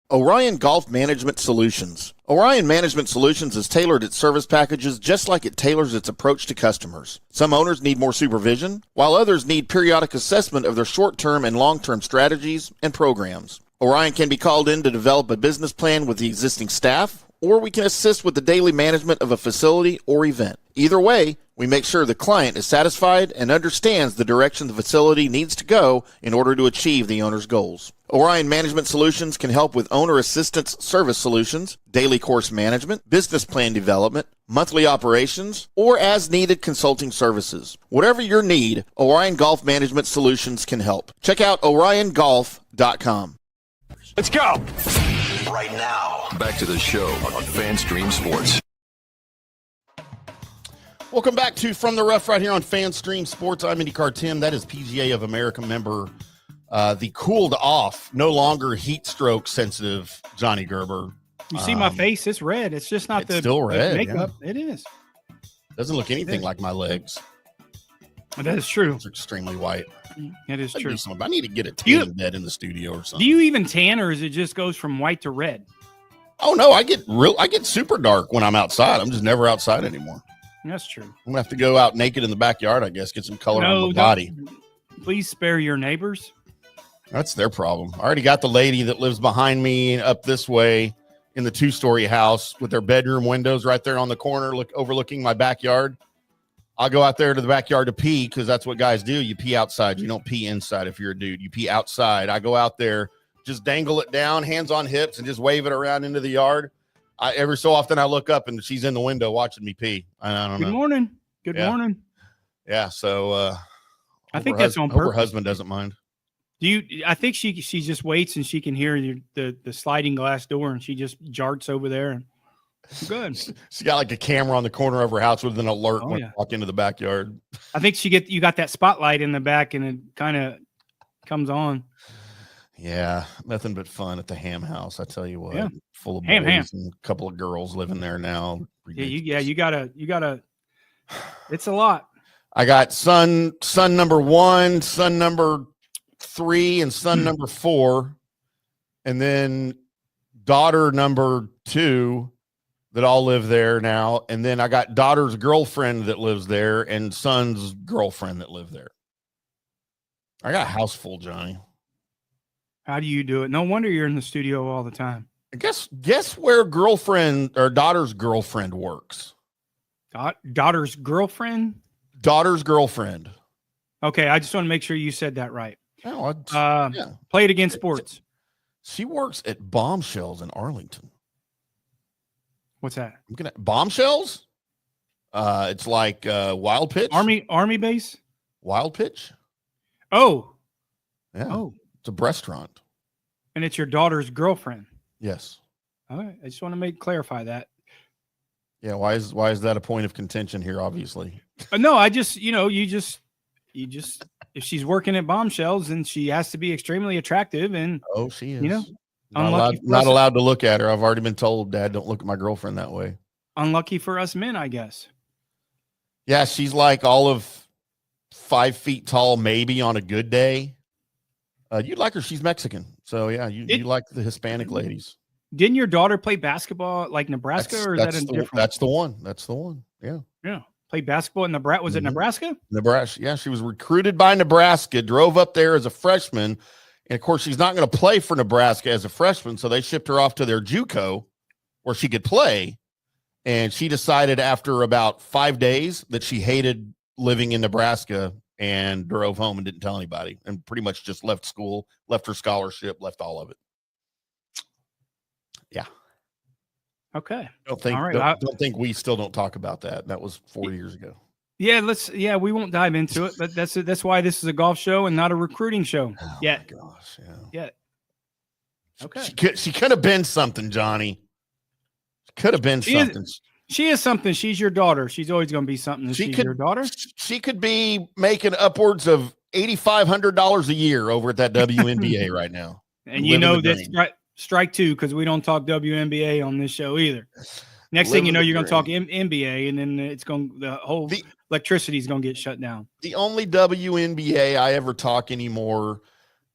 Speaker 4: Orion Golf Management Solutions. Orion Management Solutions has tailored its service packages just like it tailors its approach to customers. Some owners need more supervision, while others need periodic assessment of their short-term and long-term strategies and programs. Orion can be called in to develop a business plan with the existing staff, or we can assist with the daily management of a facility or event. Either way, we make sure the client is satisfied and understands the direction the facility needs to go in order to achieve the owner's goals. Orion Management Solutions can help with owner assistance service solutions, daily course management, business plan development, monthly operations, or as-needed consulting services. Whatever your need, Orion Golf Management Solutions can help. Check out oriongolf.com.
Speaker 1: Let's go. Right now. Back to the show on FanStream Sports.
Speaker 4: Welcome back to From the Rough right here on FanStream Sports. I'm IndyCarTim. That is PGA of America member, the cooled off, no longer heat stroke sensitive Johnny Gerber.
Speaker 5: You see my face? It's red. It's just not the
Speaker 4: still red,
Speaker 5: makeup.
Speaker 4: yeah.
Speaker 5: It is.
Speaker 4: Doesn't look anything like my legs.
Speaker 5: That is true.
Speaker 4: It's extremely white.
Speaker 5: It is true.
Speaker 4: I need to get a tanning bed in the studio or something.
Speaker 5: Do you even tan, or is it just goes from white to red?
Speaker 4: Oh no, I get super dark when I'm outside. I'm just never outside anymore.
Speaker 5: That's true.
Speaker 4: I'm gonna have to go out naked in the backyard, I guess, get some color on my body.
Speaker 5: Please spare your neighbors.
Speaker 4: That's their problem. I already got the lady that lives behind me up this way in the 2-story house with their bedroom windows right there on the corner, overlooking my backyard. I'll go out there to the backyard to pee because that's what guys do. You pee outside. You don't pee inside if you're a dude. You pee outside. I go out there just dangle it down, hands on hips, and just wave it around into the yard. Every so often I look up and she's in the window watching me pee. I don't know.
Speaker 5: Good morning. Good morning.
Speaker 4: Yeah. So
Speaker 5: I think that's on purpose.
Speaker 4: Her husband doesn't mind.
Speaker 5: I think she just waits and she can hear the sliding glass door and she just jarts over there and good.
Speaker 4: She got like a camera on the corner of her house with an alert when you walk into the backyard.
Speaker 5: I think you got that spotlight in the back and it kind of comes on.
Speaker 4: Yeah, nothing but fun at the Hamm house. I tell you what, full of
Speaker 5: Ham.
Speaker 4: boys and a couple of girls living there now.
Speaker 5: Ridiculous. You gotta. It's a lot.
Speaker 4: I got son number 1, son number 3, and son number 4, and then daughter number 2 that all live there now, and then I got daughter's girlfriend that lives there and son's girlfriend that live there. I got a house full, Johnny.
Speaker 5: How do you do it? No wonder you're in the studio all the time.
Speaker 4: Guess where girlfriend or daughter's girlfriend works?
Speaker 5: Daughter's girlfriend?
Speaker 4: Daughter's girlfriend.
Speaker 5: Okay, I just want to make sure you said that right.
Speaker 4: Oh,
Speaker 5: Play it again, sports.
Speaker 4: She works at Bombshells in Arlington.
Speaker 5: What's that?
Speaker 4: Bombshells? It's like Wild Pitch.
Speaker 5: Army base?
Speaker 4: Wild Pitch?
Speaker 5: Oh.
Speaker 4: Yeah.
Speaker 5: Oh.
Speaker 4: It's a restaurant.
Speaker 5: And it's your daughter's girlfriend.
Speaker 4: Yes.
Speaker 5: All right. I just want to clarify that.
Speaker 4: Yeah. Why is that a point of contention here? Obviously.
Speaker 5: No, I just, you just, if she's working at Bombshells, then she has to be extremely attractive. And
Speaker 4: she is.
Speaker 5: Not
Speaker 4: allowed to look at her. I've already been told, Dad, don't look at my girlfriend that way.
Speaker 5: Unlucky for us men, I guess.
Speaker 4: Yeah. She's like all of 5 feet tall, maybe on a good day. You'd like her. She's Mexican. So, yeah, you like the Hispanic ladies.
Speaker 5: Didn't your daughter play basketball like Nebraska, or is that a different?
Speaker 4: That's the one. That's the one. Yeah.
Speaker 5: Yeah. Played basketball in Nebraska. Was it Nebraska?
Speaker 4: Nebraska. Yeah, she was recruited by Nebraska, drove up there as a freshman. And, of course, she's not going to play for Nebraska as a freshman, so they shipped her off to their JUCO where she could play. And she decided after about 5 days that she hated living in Nebraska and drove home and didn't tell anybody and pretty much just left school, left her scholarship, left all of it. Yeah.
Speaker 5: Okay.
Speaker 4: Don't think we still don't talk about that. That was 4 years ago.
Speaker 5: Yeah, we won't dive into it, but that's why this is a golf show and not a recruiting show.
Speaker 4: Oh
Speaker 5: my
Speaker 4: gosh,
Speaker 5: yeah. Okay.
Speaker 4: She could have been something, Johnny. Could have been something.
Speaker 5: She is something. She's your daughter. She's always going to be something. She's your daughter.
Speaker 4: She could be making upwards of $8,500 a year over at that WNBA right now.
Speaker 5: And that's strike two, because we don't talk WNBA on this show either. Next thing you know, you're going to talk NBA, and then the whole electricity is going to get shut down. The
Speaker 4: only WNBA I ever talk anymore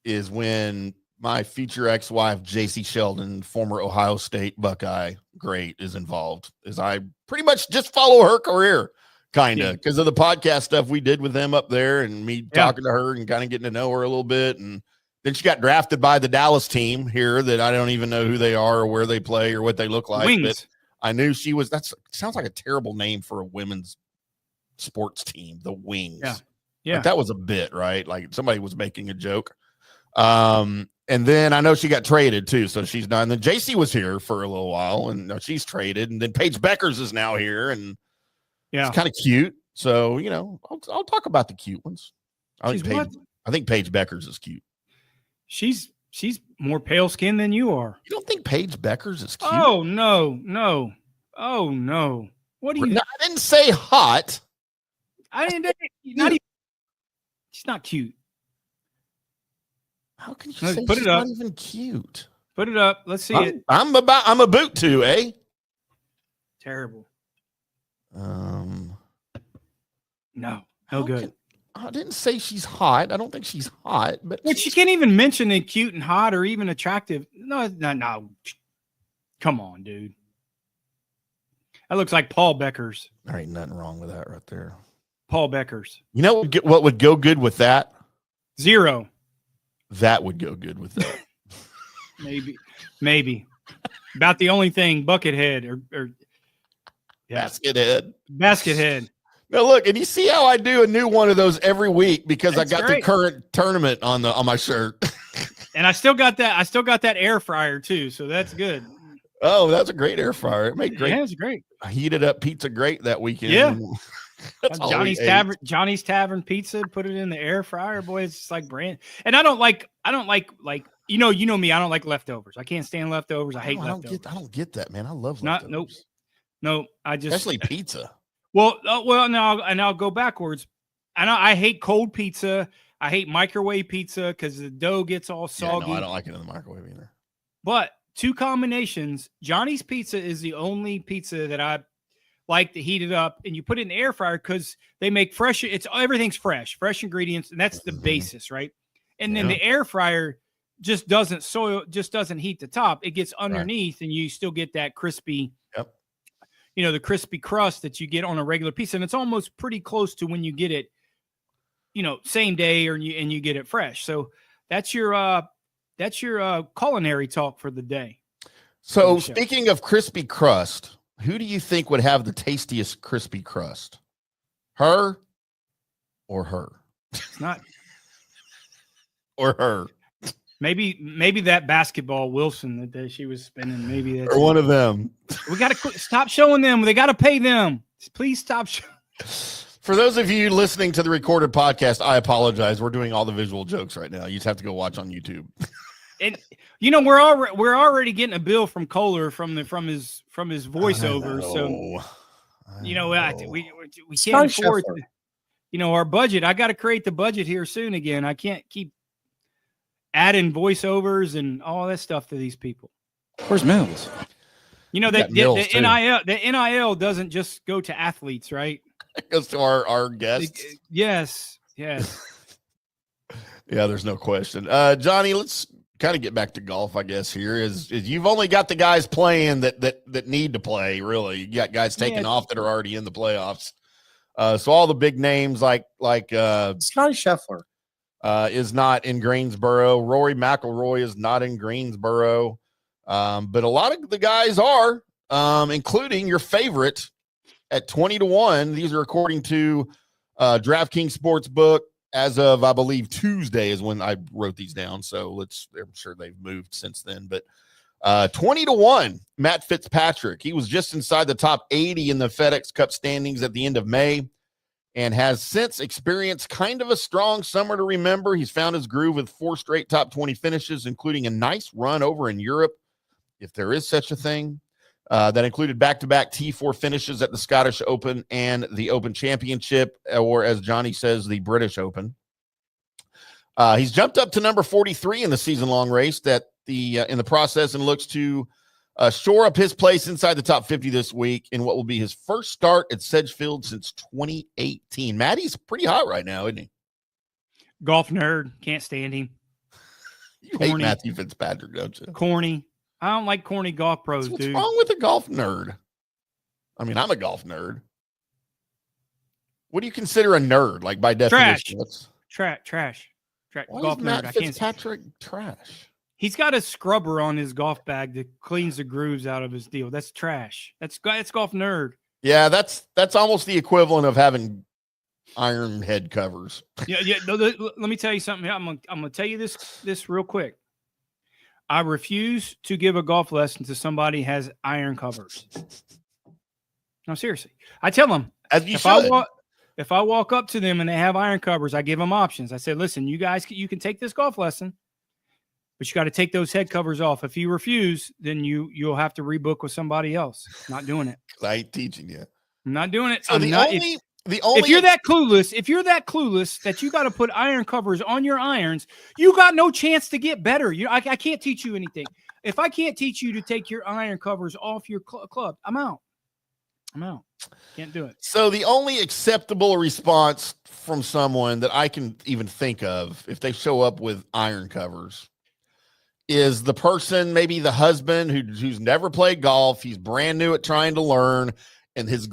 Speaker 4: is when my future ex-wife, JC Sheldon, former Ohio State Buckeye great, is involved, as I pretty much just follow her career, kind of, because of the podcast stuff we did with them up there and me talking to her and kind of getting to know her a little bit. And then she got drafted by the Dallas team here that I don't even know who they are or where they play or what they look like.
Speaker 5: Wings.
Speaker 4: But I knew she was, sounds like a terrible name for a women's sports team, the Wings.
Speaker 5: Yeah.
Speaker 4: Like that was a bit, right? Like somebody was making a joke. And then I know she got traded too, so she's done. Then JC was here for a little while, and she's traded. And then Paige Beckers is now here, and it's kind of cute. So I'll talk about the cute ones. I think Paige Beckers is cute.
Speaker 5: She's more pale skinned than you are.
Speaker 4: You don't think Paige Beckers is cute?
Speaker 5: Oh no! Oh no! What do you?
Speaker 4: No, I didn't say hot.
Speaker 5: I didn't. Not even. She's not cute.
Speaker 4: How can you say she's not even cute?
Speaker 5: Put it up. Let's see it.
Speaker 4: I'm a boot to, eh?
Speaker 5: Terrible.
Speaker 4: No
Speaker 5: good.
Speaker 4: I didn't say she's hot. I don't think she's hot, but
Speaker 5: she can't even mention it cute and hot or even attractive. No. Come on, dude. That looks like Paul Beckers.
Speaker 4: There ain't nothing wrong with that right there.
Speaker 5: Paul Beckers.
Speaker 4: You know what would go good with that?
Speaker 5: 0.
Speaker 4: That would go good with that.
Speaker 5: Maybe. About the only thing, Buckethead or Baskethead.
Speaker 4: Now look, and you see how I do a new one of those every week because I got the current tournament on my shirt.
Speaker 5: And I still got that air fryer too, so that's good.
Speaker 4: Oh, that's a great air fryer. It made great.
Speaker 5: Yeah, it's great.
Speaker 4: Heated up pizza great that weekend.
Speaker 5: Yeah.
Speaker 4: That's all
Speaker 5: Johnny's Tavern pizza, put it in the air fryer. Boy, it's just like brand. And I don't like you know me, I don't like leftovers. I can't stand leftovers. I hate leftovers.
Speaker 4: I don't get that, man. I love leftovers.
Speaker 5: Nope. I just
Speaker 4: especially pizza.
Speaker 5: Well, now I'll go backwards. I hate cold pizza. I hate microwave pizza because the dough gets all soggy.
Speaker 4: Yeah, no, I don't like it in the microwave either.
Speaker 5: But two combinations. Johnny's Pizza is the only pizza that I like to heat it up, and you put it in the air fryer because they make fresh. Everything's fresh ingredients, and that's the basis, right? And then the air fryer just doesn't heat the top. It gets underneath, and you still get that crispy.
Speaker 4: Yep.
Speaker 5: The crispy crust that you get on a regular pizza, and it's almost pretty close to when you get it, same day and you get it fresh. So that's your culinary talk for the day.
Speaker 4: So speaking of crispy crust, who do you think would have the tastiest crispy crust? Her or her?
Speaker 5: It's not.
Speaker 4: Or her.
Speaker 5: Maybe that basketball Wilson that she was spinning. Maybe that's
Speaker 4: or one of them.
Speaker 5: We got to stop showing them. They got to pay them. Please stop.
Speaker 4: For those of you listening to the recorded podcast, I apologize. We're doing all the visual jokes right now. You just have to go watch on YouTube.
Speaker 5: And we're already getting a bill from Kohler from his voiceover. So we can't afford our budget. I got to create the budget here soon again. I can't keep adding voiceovers and all that stuff to these people.
Speaker 7: Where's Mills?
Speaker 5: The NIL doesn't just go to athletes, right?
Speaker 4: It goes to our guests.
Speaker 5: Yes.
Speaker 4: Yeah, there's no question. Johnny, let's kind of get back to golf, I guess. Here is you've only got the guys playing that need to play. Really, you got guys taking off that are already in the playoffs. So all the big names like
Speaker 7: Scotty Scheffler
Speaker 4: is not in Greensboro. Rory McIlroy is not in Greensboro, but a lot of the guys are, including your favorite at 20-1. These are according to DraftKings Sportsbook. As of, I believe, Tuesday is when I wrote these down. So I'm sure they've moved since then. But 20-1, Matt Fitzpatrick. He was just inside the top 80 in the FedEx Cup standings at the end of May and has since experienced kind of a strong summer to remember. He's found his groove with 4 straight top 20 finishes, including a nice run over in Europe, if there is such a thing. That included back-to-back T4 finishes at the Scottish Open and the Open Championship, or as Johnny says, the British Open. He's jumped up to number 43 in the season-long race in the process and looks to shore up his place inside the top 50 this week in what will be his first start at Sedgefield since 2018. Matty's pretty hot right now, isn't he?
Speaker 5: Golf nerd. Can't stand him.
Speaker 4: You hate Matthew Fitzpatrick, don't you?
Speaker 5: Corny. I don't like corny golf pros,
Speaker 4: What's
Speaker 5: dude.
Speaker 4: wrong with a golf nerd? I mean, I'm a golf nerd. What do you consider a nerd? Like by definition,
Speaker 5: trash.
Speaker 4: Why
Speaker 5: Golf
Speaker 4: is Matt
Speaker 5: nerd.
Speaker 4: Fitzpatrick trash?
Speaker 5: He's got a scrubber on his golf bag that cleans the grooves out of his deal. That's trash. That's golf nerd.
Speaker 4: Yeah, that's almost the equivalent of having iron head covers.
Speaker 5: Yeah. Let me tell you something. I'm gonna tell you this real quick. I refuse to give a golf lesson to somebody who has iron covers. No, seriously. I tell them, if I walk up to them and they have iron covers, I give them options. I say, listen, you guys, you can take this golf lesson, but you got to take those head covers off. If you refuse, then you'll have to rebook with somebody else. Not doing it.
Speaker 4: I ain't teaching you.
Speaker 5: I'm not doing it.
Speaker 4: So
Speaker 5: if you're that clueless that you got to put iron covers on your irons, you got no chance to get better. I can't teach you anything. If I can't teach you to take your iron covers off your club, I'm out. Can't do it.
Speaker 4: So the only acceptable response from someone that I can even think of, if they show up with iron covers, is the person, maybe the husband who's never played golf. He's brand new at trying to learn. And his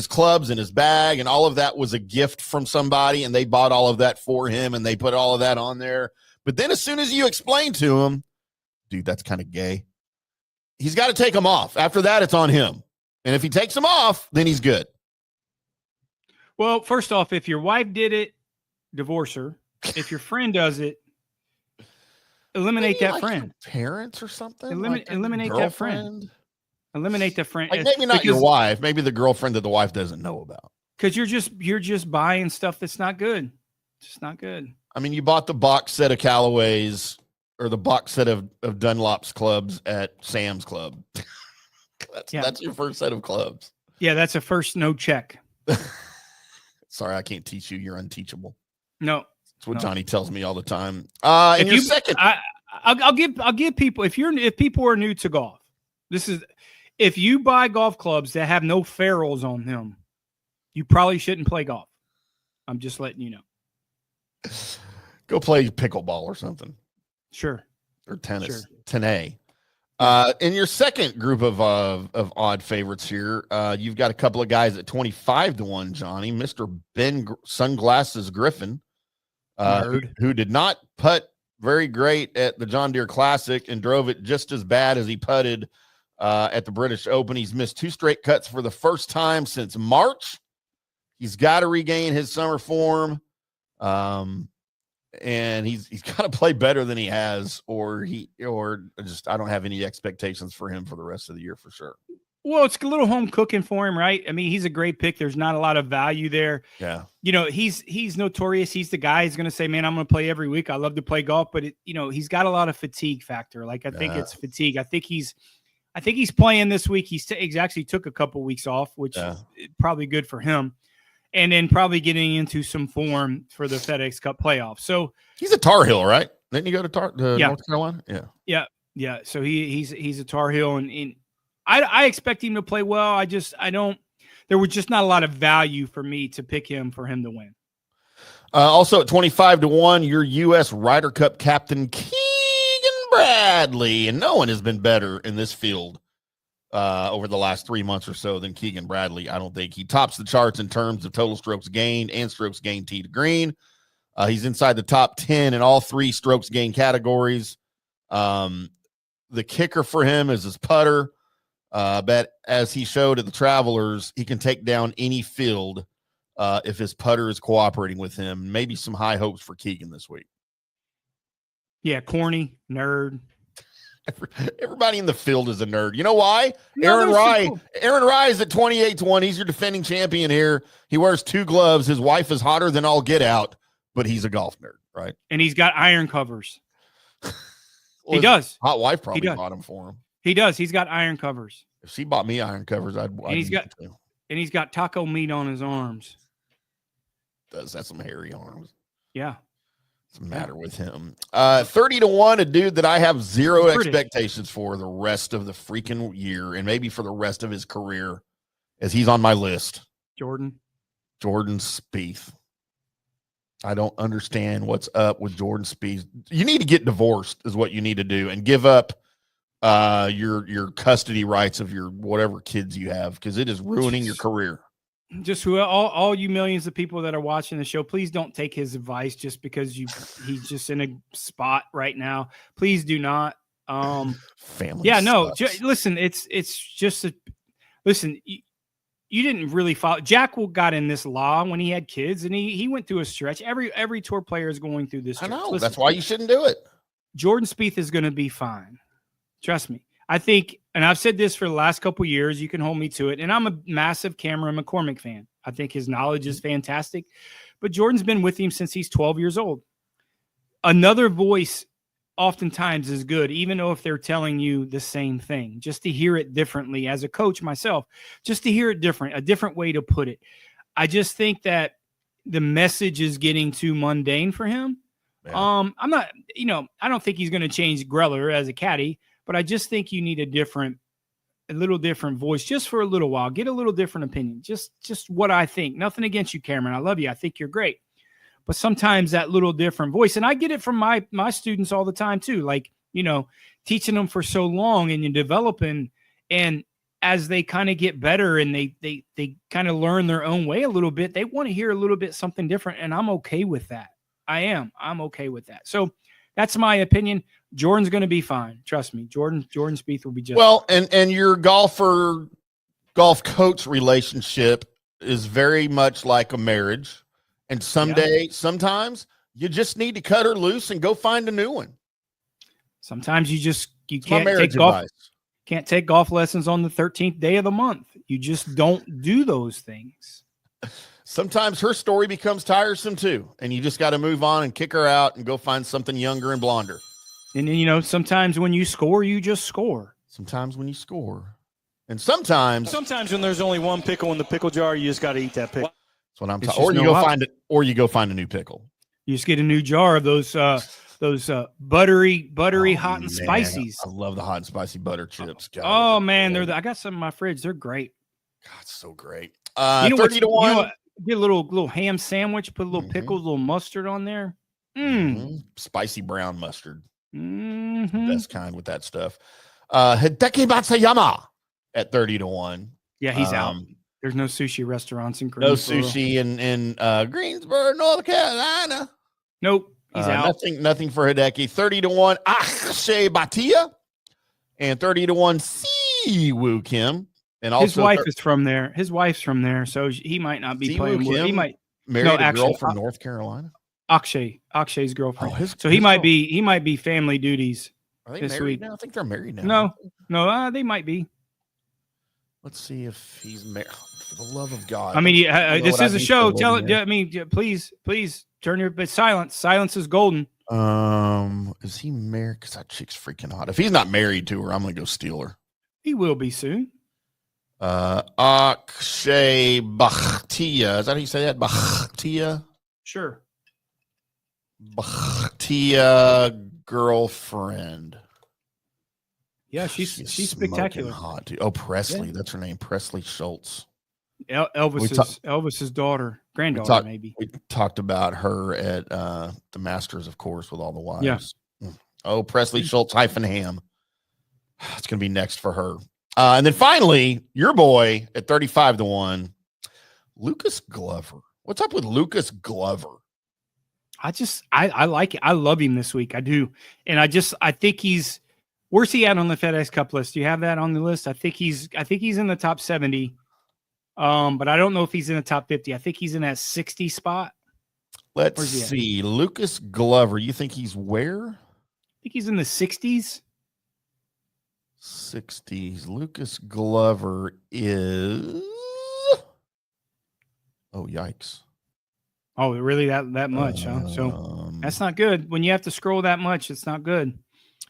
Speaker 4: clubs and his bag and all of that was a gift from somebody, and they bought all of that for him, and they put all of that on there. But then as soon as you explain to him, dude, that's kind of gay, he's got to take them off. After that, it's on him. And if he takes them off, then he's good.
Speaker 5: Well, first off, if your wife did it, divorce her. If your friend does it, eliminate that friend.
Speaker 4: Parents or something.
Speaker 5: Eliminate that friend. Eliminate the friend.
Speaker 4: Like maybe not your wife. Maybe the girlfriend that the wife doesn't know about.
Speaker 5: Because you're just buying stuff that's not good. Just not good.
Speaker 4: I mean, you bought the box set of Callaways or the box set of Dunlop's clubs at Sam's Club. That's your first set of clubs.
Speaker 5: Yeah, that's a first no check.
Speaker 4: Sorry, I can't teach you. You're unteachable.
Speaker 5: No,
Speaker 4: that's what Johnny tells me all the time.
Speaker 5: If you second, I'll give people if people are new to golf. This is if you buy golf clubs that have no ferrules on them, you probably shouldn't play golf. I'm just letting you know.
Speaker 4: Go play pickleball or something.
Speaker 5: Sure.
Speaker 4: Or tennis.
Speaker 5: Sure.
Speaker 4: Tennis. In your second group of odd favorites here, you've got a couple of guys at 25-1, Johnny. Mr. Ben Sunglasses Griffin, who did not putt very great at the John Deere Classic and drove it just as bad as he putted at the British Open. He's missed 2 straight cuts for the first time since March. He's got to regain his summer form. And he's got to play better than he has, or I don't have any expectations for him for the rest of the year for sure.
Speaker 5: Well, it's a little home cooking for him, right? I mean, he's a great pick. There's not a lot of value there.
Speaker 4: Yeah.
Speaker 5: He's notorious. He's the guy who's going to say, man, I'm going to play every week. I love to play golf, but he's got a lot of fatigue factor. Like, I think it's fatigue. I think he's playing this week. He's actually took a couple weeks off, which is probably good for him. And then probably getting into some form for the FedEx Cup Playoffs. So
Speaker 4: he's a Tar Heel, right? Didn't you go to North Carolina?
Speaker 5: Yeah. So he's a Tar Heel, and I expect him to play well. There was just not a lot of value for me to pick him for him to win.
Speaker 4: Also at 25-1, your U.S. Ryder Cup captain Keegan Bradley, and no one has been better in this field over the last 3 months or so than Keegan Bradley. I don't think he tops the charts in terms of total strokes gained and strokes gained tee to green. He's inside the top 10 in all 3 strokes gained categories. The kicker for him is his putter. But as he showed at the Travelers, he can take down any field if his putter is cooperating with him. Maybe some high hopes for Keegan this week.
Speaker 5: Yeah, corny, nerd.
Speaker 4: Everybody in the field is a nerd. You know why? Aaron Rye is at 28-1. He's your defending champion here. He wears 2 gloves. His wife is hotter than all get out, but he's a golf nerd, right?
Speaker 5: And he's got iron covers. He does.
Speaker 4: Hot wife probably bought them for him.
Speaker 5: He does. He's got iron covers.
Speaker 4: If she bought me iron covers, I'd
Speaker 5: he's got taco meat on his arms.
Speaker 4: Does that some hairy arms?
Speaker 5: Yeah.
Speaker 4: What's the matter with him? 30-1, a dude that I have zero expectations for the rest of the freaking year and maybe for the rest of his career, as he's on my list.
Speaker 5: Jordan
Speaker 4: Spieth. I don't understand what's up with Jordan Spieth. You need to get divorced is what you need to do, and give up your custody rights of your whatever kids you have, because it is ruining your career.
Speaker 5: Just all you millions of people that are watching the show, please don't take his advice just because he's just in a spot right now. Please do not.
Speaker 4: Family.
Speaker 5: Yeah, no. Listen, it's just listen. You didn't really follow. Jack got in this law when he had kids, and he went through a stretch. Every tour player is going through this stretch.
Speaker 4: I know.
Speaker 5: Listen,
Speaker 4: that's why you shouldn't do it.
Speaker 5: Jordan Spieth is going to be fine. Trust me. I think, and I've said this for the last couple of years, you can hold me to it, and I'm a massive Cameron McCormick fan. I think his knowledge is fantastic, but Jordan's been with him since he's 12 years old. Another voice oftentimes is good, even though if they're telling you the same thing, just to hear it differently as a coach myself, just to hear it different, a different way to put it. I just think that the message is getting too mundane for him. Yeah. I'm not, I don't think he's going to change Greller as a caddy, but I just think you need a little different voice just for a little while. Get a little different opinion. Just what I think. Nothing against you, Cameron. I love you. I think you're great. But sometimes that little different voice, and I get it from my students all the time too. Like, teaching them for so long and you're developing, and as they kind of get better and they kind of learn their own way a little bit, they want to hear a little bit something different. And I'm okay with that. I'm okay with that. So that's my opinion. Jordan's going to be fine. Trust me. Jordan Spieth will be just
Speaker 4: well. And your golf coach relationship is very much like a marriage. And sometimes you just need to cut her loose and go find a new one.
Speaker 5: Sometimes you
Speaker 4: My
Speaker 5: can't
Speaker 4: marriage
Speaker 5: take golf.
Speaker 4: advice.
Speaker 5: Can't take golf lessons on the 13th day of the month. You just don't do those things.
Speaker 4: Sometimes her story becomes tiresome too, and you just got to move on and kick her out and go find something younger and blonder.
Speaker 5: And then, sometimes when you score, you just score.
Speaker 4: Sometimes when you score, and sometimes
Speaker 7: when there's only one pickle in the pickle jar, you just got to eat that pickle.
Speaker 4: that's what I'm
Speaker 5: It's
Speaker 4: talking. Or
Speaker 5: just
Speaker 4: you
Speaker 5: no
Speaker 4: go
Speaker 5: option.
Speaker 4: find it, or you go find a new pickle.
Speaker 5: You just get a new jar of those buttery,
Speaker 4: Oh,
Speaker 5: hot and
Speaker 4: man.
Speaker 5: spices.
Speaker 4: I love the hot and spicy butter chips. God,
Speaker 5: Oh man, I got some in my fridge. They're great.
Speaker 4: God, it's so great.
Speaker 5: You know
Speaker 4: 30 to 1.
Speaker 5: what? Get a little ham sandwich, put a little pickles, a little mustard on there.
Speaker 4: Spicy brown mustard.
Speaker 5: Mm-hmm.
Speaker 4: Best kind with that stuff. Hideki Matsuyama at 30 to 1.
Speaker 5: Yeah, he's out. There's no sushi restaurants in
Speaker 4: No
Speaker 5: Greensboro.
Speaker 4: sushi in Greensboro, North Carolina.
Speaker 5: Nope. He's out.
Speaker 4: Nothing for Hideki. 30 to 1, Akshay Bhatia. And 30 to 1, Siwoo Kim. And also
Speaker 5: his wife is from there. His wife's from there, so he might not be
Speaker 4: Siwoo
Speaker 5: playing.
Speaker 4: Kim
Speaker 5: He might
Speaker 4: married a girl
Speaker 5: actually,
Speaker 4: from North Carolina.
Speaker 5: Akshay's girlfriend.
Speaker 4: Oh,
Speaker 5: so he might be family duties.
Speaker 4: Are they
Speaker 5: this
Speaker 4: married
Speaker 5: week.
Speaker 4: now? I think they're married now.
Speaker 5: No, they might be.
Speaker 4: Let's see if he's married. For the love of God.
Speaker 5: I mean,
Speaker 4: You know
Speaker 5: this
Speaker 4: what I
Speaker 5: is a
Speaker 4: think
Speaker 5: show.
Speaker 4: for
Speaker 5: Tell
Speaker 4: living
Speaker 5: it.
Speaker 4: here?
Speaker 5: I mean, please turn your silence. Silence is golden.
Speaker 4: Is he married? Because that chick's freaking hot. If he's not married to her, I'm gonna go steal her.
Speaker 5: He will be soon.
Speaker 4: Akshay Bhatia. Is that how you say that? Bhatia?
Speaker 5: Sure.
Speaker 4: Bhatia girlfriend.
Speaker 5: Yeah, she's spectacular.
Speaker 4: Smoking hot, dude. Oh, Presley. That's her name. Presley Schultz.
Speaker 5: Elvis's daughter, granddaughter, maybe.
Speaker 4: We talked about her at the Masters, of course, with all the wives.
Speaker 5: Yeah.
Speaker 4: Oh, Presley Schultz -Ham. It's going to be next for her. And then finally, your boy at 35 to 1, Lucas Glover. What's up with Lucas Glover?
Speaker 5: I like it. I love him this week. I do. And I think where's he at on the FedEx Cup list? Do you have that on the list? I think he's in the top 70. But I don't know if he's in the top 50. I think he's in that 60 spot.
Speaker 4: Let's see. Lucas Glover. You think he's where?
Speaker 5: I think he's in the 60s.
Speaker 4: 60s. Lucas Glover is. Oh, yikes.
Speaker 5: Oh, really? That much, huh? So that's not good. When you have to scroll that much, it's not good.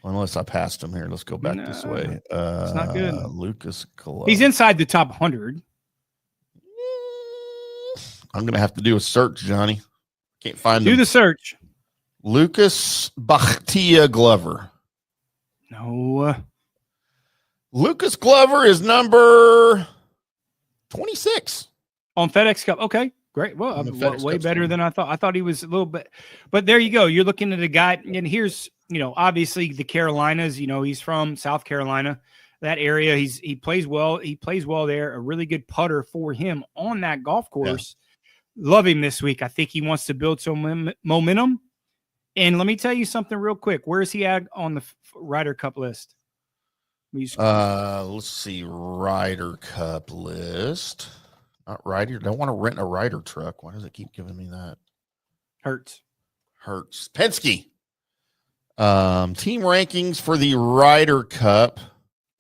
Speaker 4: Unless I passed him here. Let's go back this way.
Speaker 5: It's not good.
Speaker 4: Lucas Glover.
Speaker 5: He's inside the top 100.
Speaker 4: I'm going to have to do a search, Johnny. Can't find
Speaker 5: him. Do the search.
Speaker 4: Lucas Bhatia Glover.
Speaker 5: No.
Speaker 4: Lucas Glover is number 26.
Speaker 5: On FedEx Cup. Okay, great. Well, way better than I thought. I thought he was a little bit. But there you go. You're looking at a guy, and here's, obviously the Carolinas, he's from South Carolina. That area, he plays well. He plays well there. A really good putter for him on that golf course. Yeah. Love him this week. I think he wants to build some momentum. And let me tell you something real quick. Where is he at on the Ryder Cup list?
Speaker 4: Let's see. Ryder Cup list. Not Ryder. Don't want to rent a Ryder truck. Why does it keep giving me that?
Speaker 5: Hurts.
Speaker 4: Penske. Team rankings for the Ryder Cup.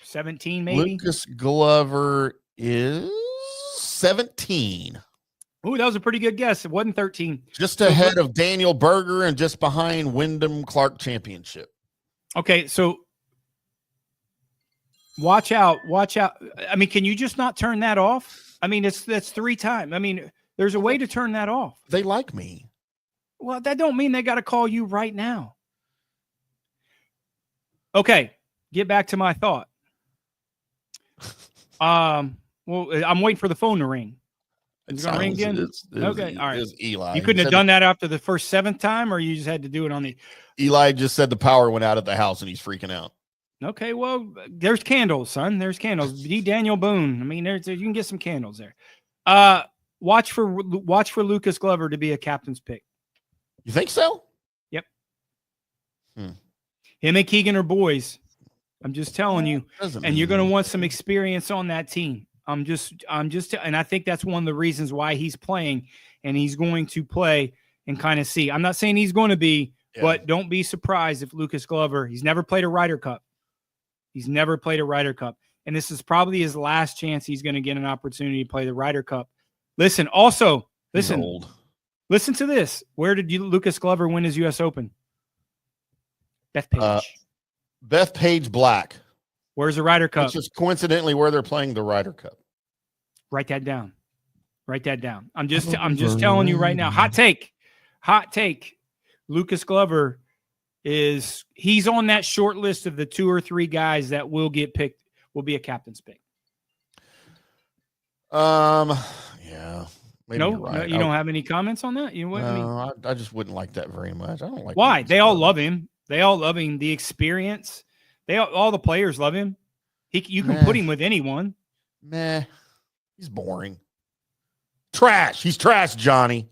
Speaker 5: 17, maybe.
Speaker 4: Lucas Glover is 17.
Speaker 5: Ooh, that was a pretty good guess. It wasn't 13.
Speaker 4: Just ahead of Daniel Berger and just behind Wyndham Championship.
Speaker 5: Okay, so watch out. I mean, can you just not turn that off? I mean, that's 3 times. I mean, there's a way to turn that off.
Speaker 4: They like me.
Speaker 5: Well, that don't mean they got to call you right now. Okay, get back to my thought. Well, I'm waiting for the phone to ring. Is it going to ring again? Okay, all right.
Speaker 4: Eli.
Speaker 5: You couldn't have done that after the first 7th time, or you just had to do it on the.
Speaker 4: Eli just said the power went out at the house and he's freaking out.
Speaker 5: Okay, well, there's candles, son. There's candles. D. Daniel Boone. I mean, you can get some candles there. Watch for Lucas Glover to be a captain's pick.
Speaker 4: You think so?
Speaker 5: Yep. Him and Keegan are boys. I'm just telling you. And you're going to want some experience on that team. I'm just, and I think that's one of the reasons why he's playing, and he's going to play and kind of see. I'm not saying he's going to be, But don't be surprised if Lucas Glover, he's never played a Ryder Cup. And this is probably his last chance he's going to get an opportunity to play the Ryder Cup. Listen to this. Where did Lucas Glover win his U.S. Open?
Speaker 4: Bethpage Black.
Speaker 5: Where's the Ryder Cup?
Speaker 4: Which is coincidentally where they're playing the Ryder Cup.
Speaker 5: Write that down. I'm just telling you right now. Hot take. Lucas Glover he's on that short list of the 2 or 3 guys that will get picked, will be a captain's pick.
Speaker 4: Yeah. Maybe
Speaker 5: No,
Speaker 4: you're right.
Speaker 5: you don't have any comments on that? You know what I mean?
Speaker 4: I just wouldn't like that very much. I don't like.
Speaker 5: Why? They all love him. The experience. All the players love him. You can put him with anyone.
Speaker 4: Meh. He's boring. Trash. He's trash, Johnny.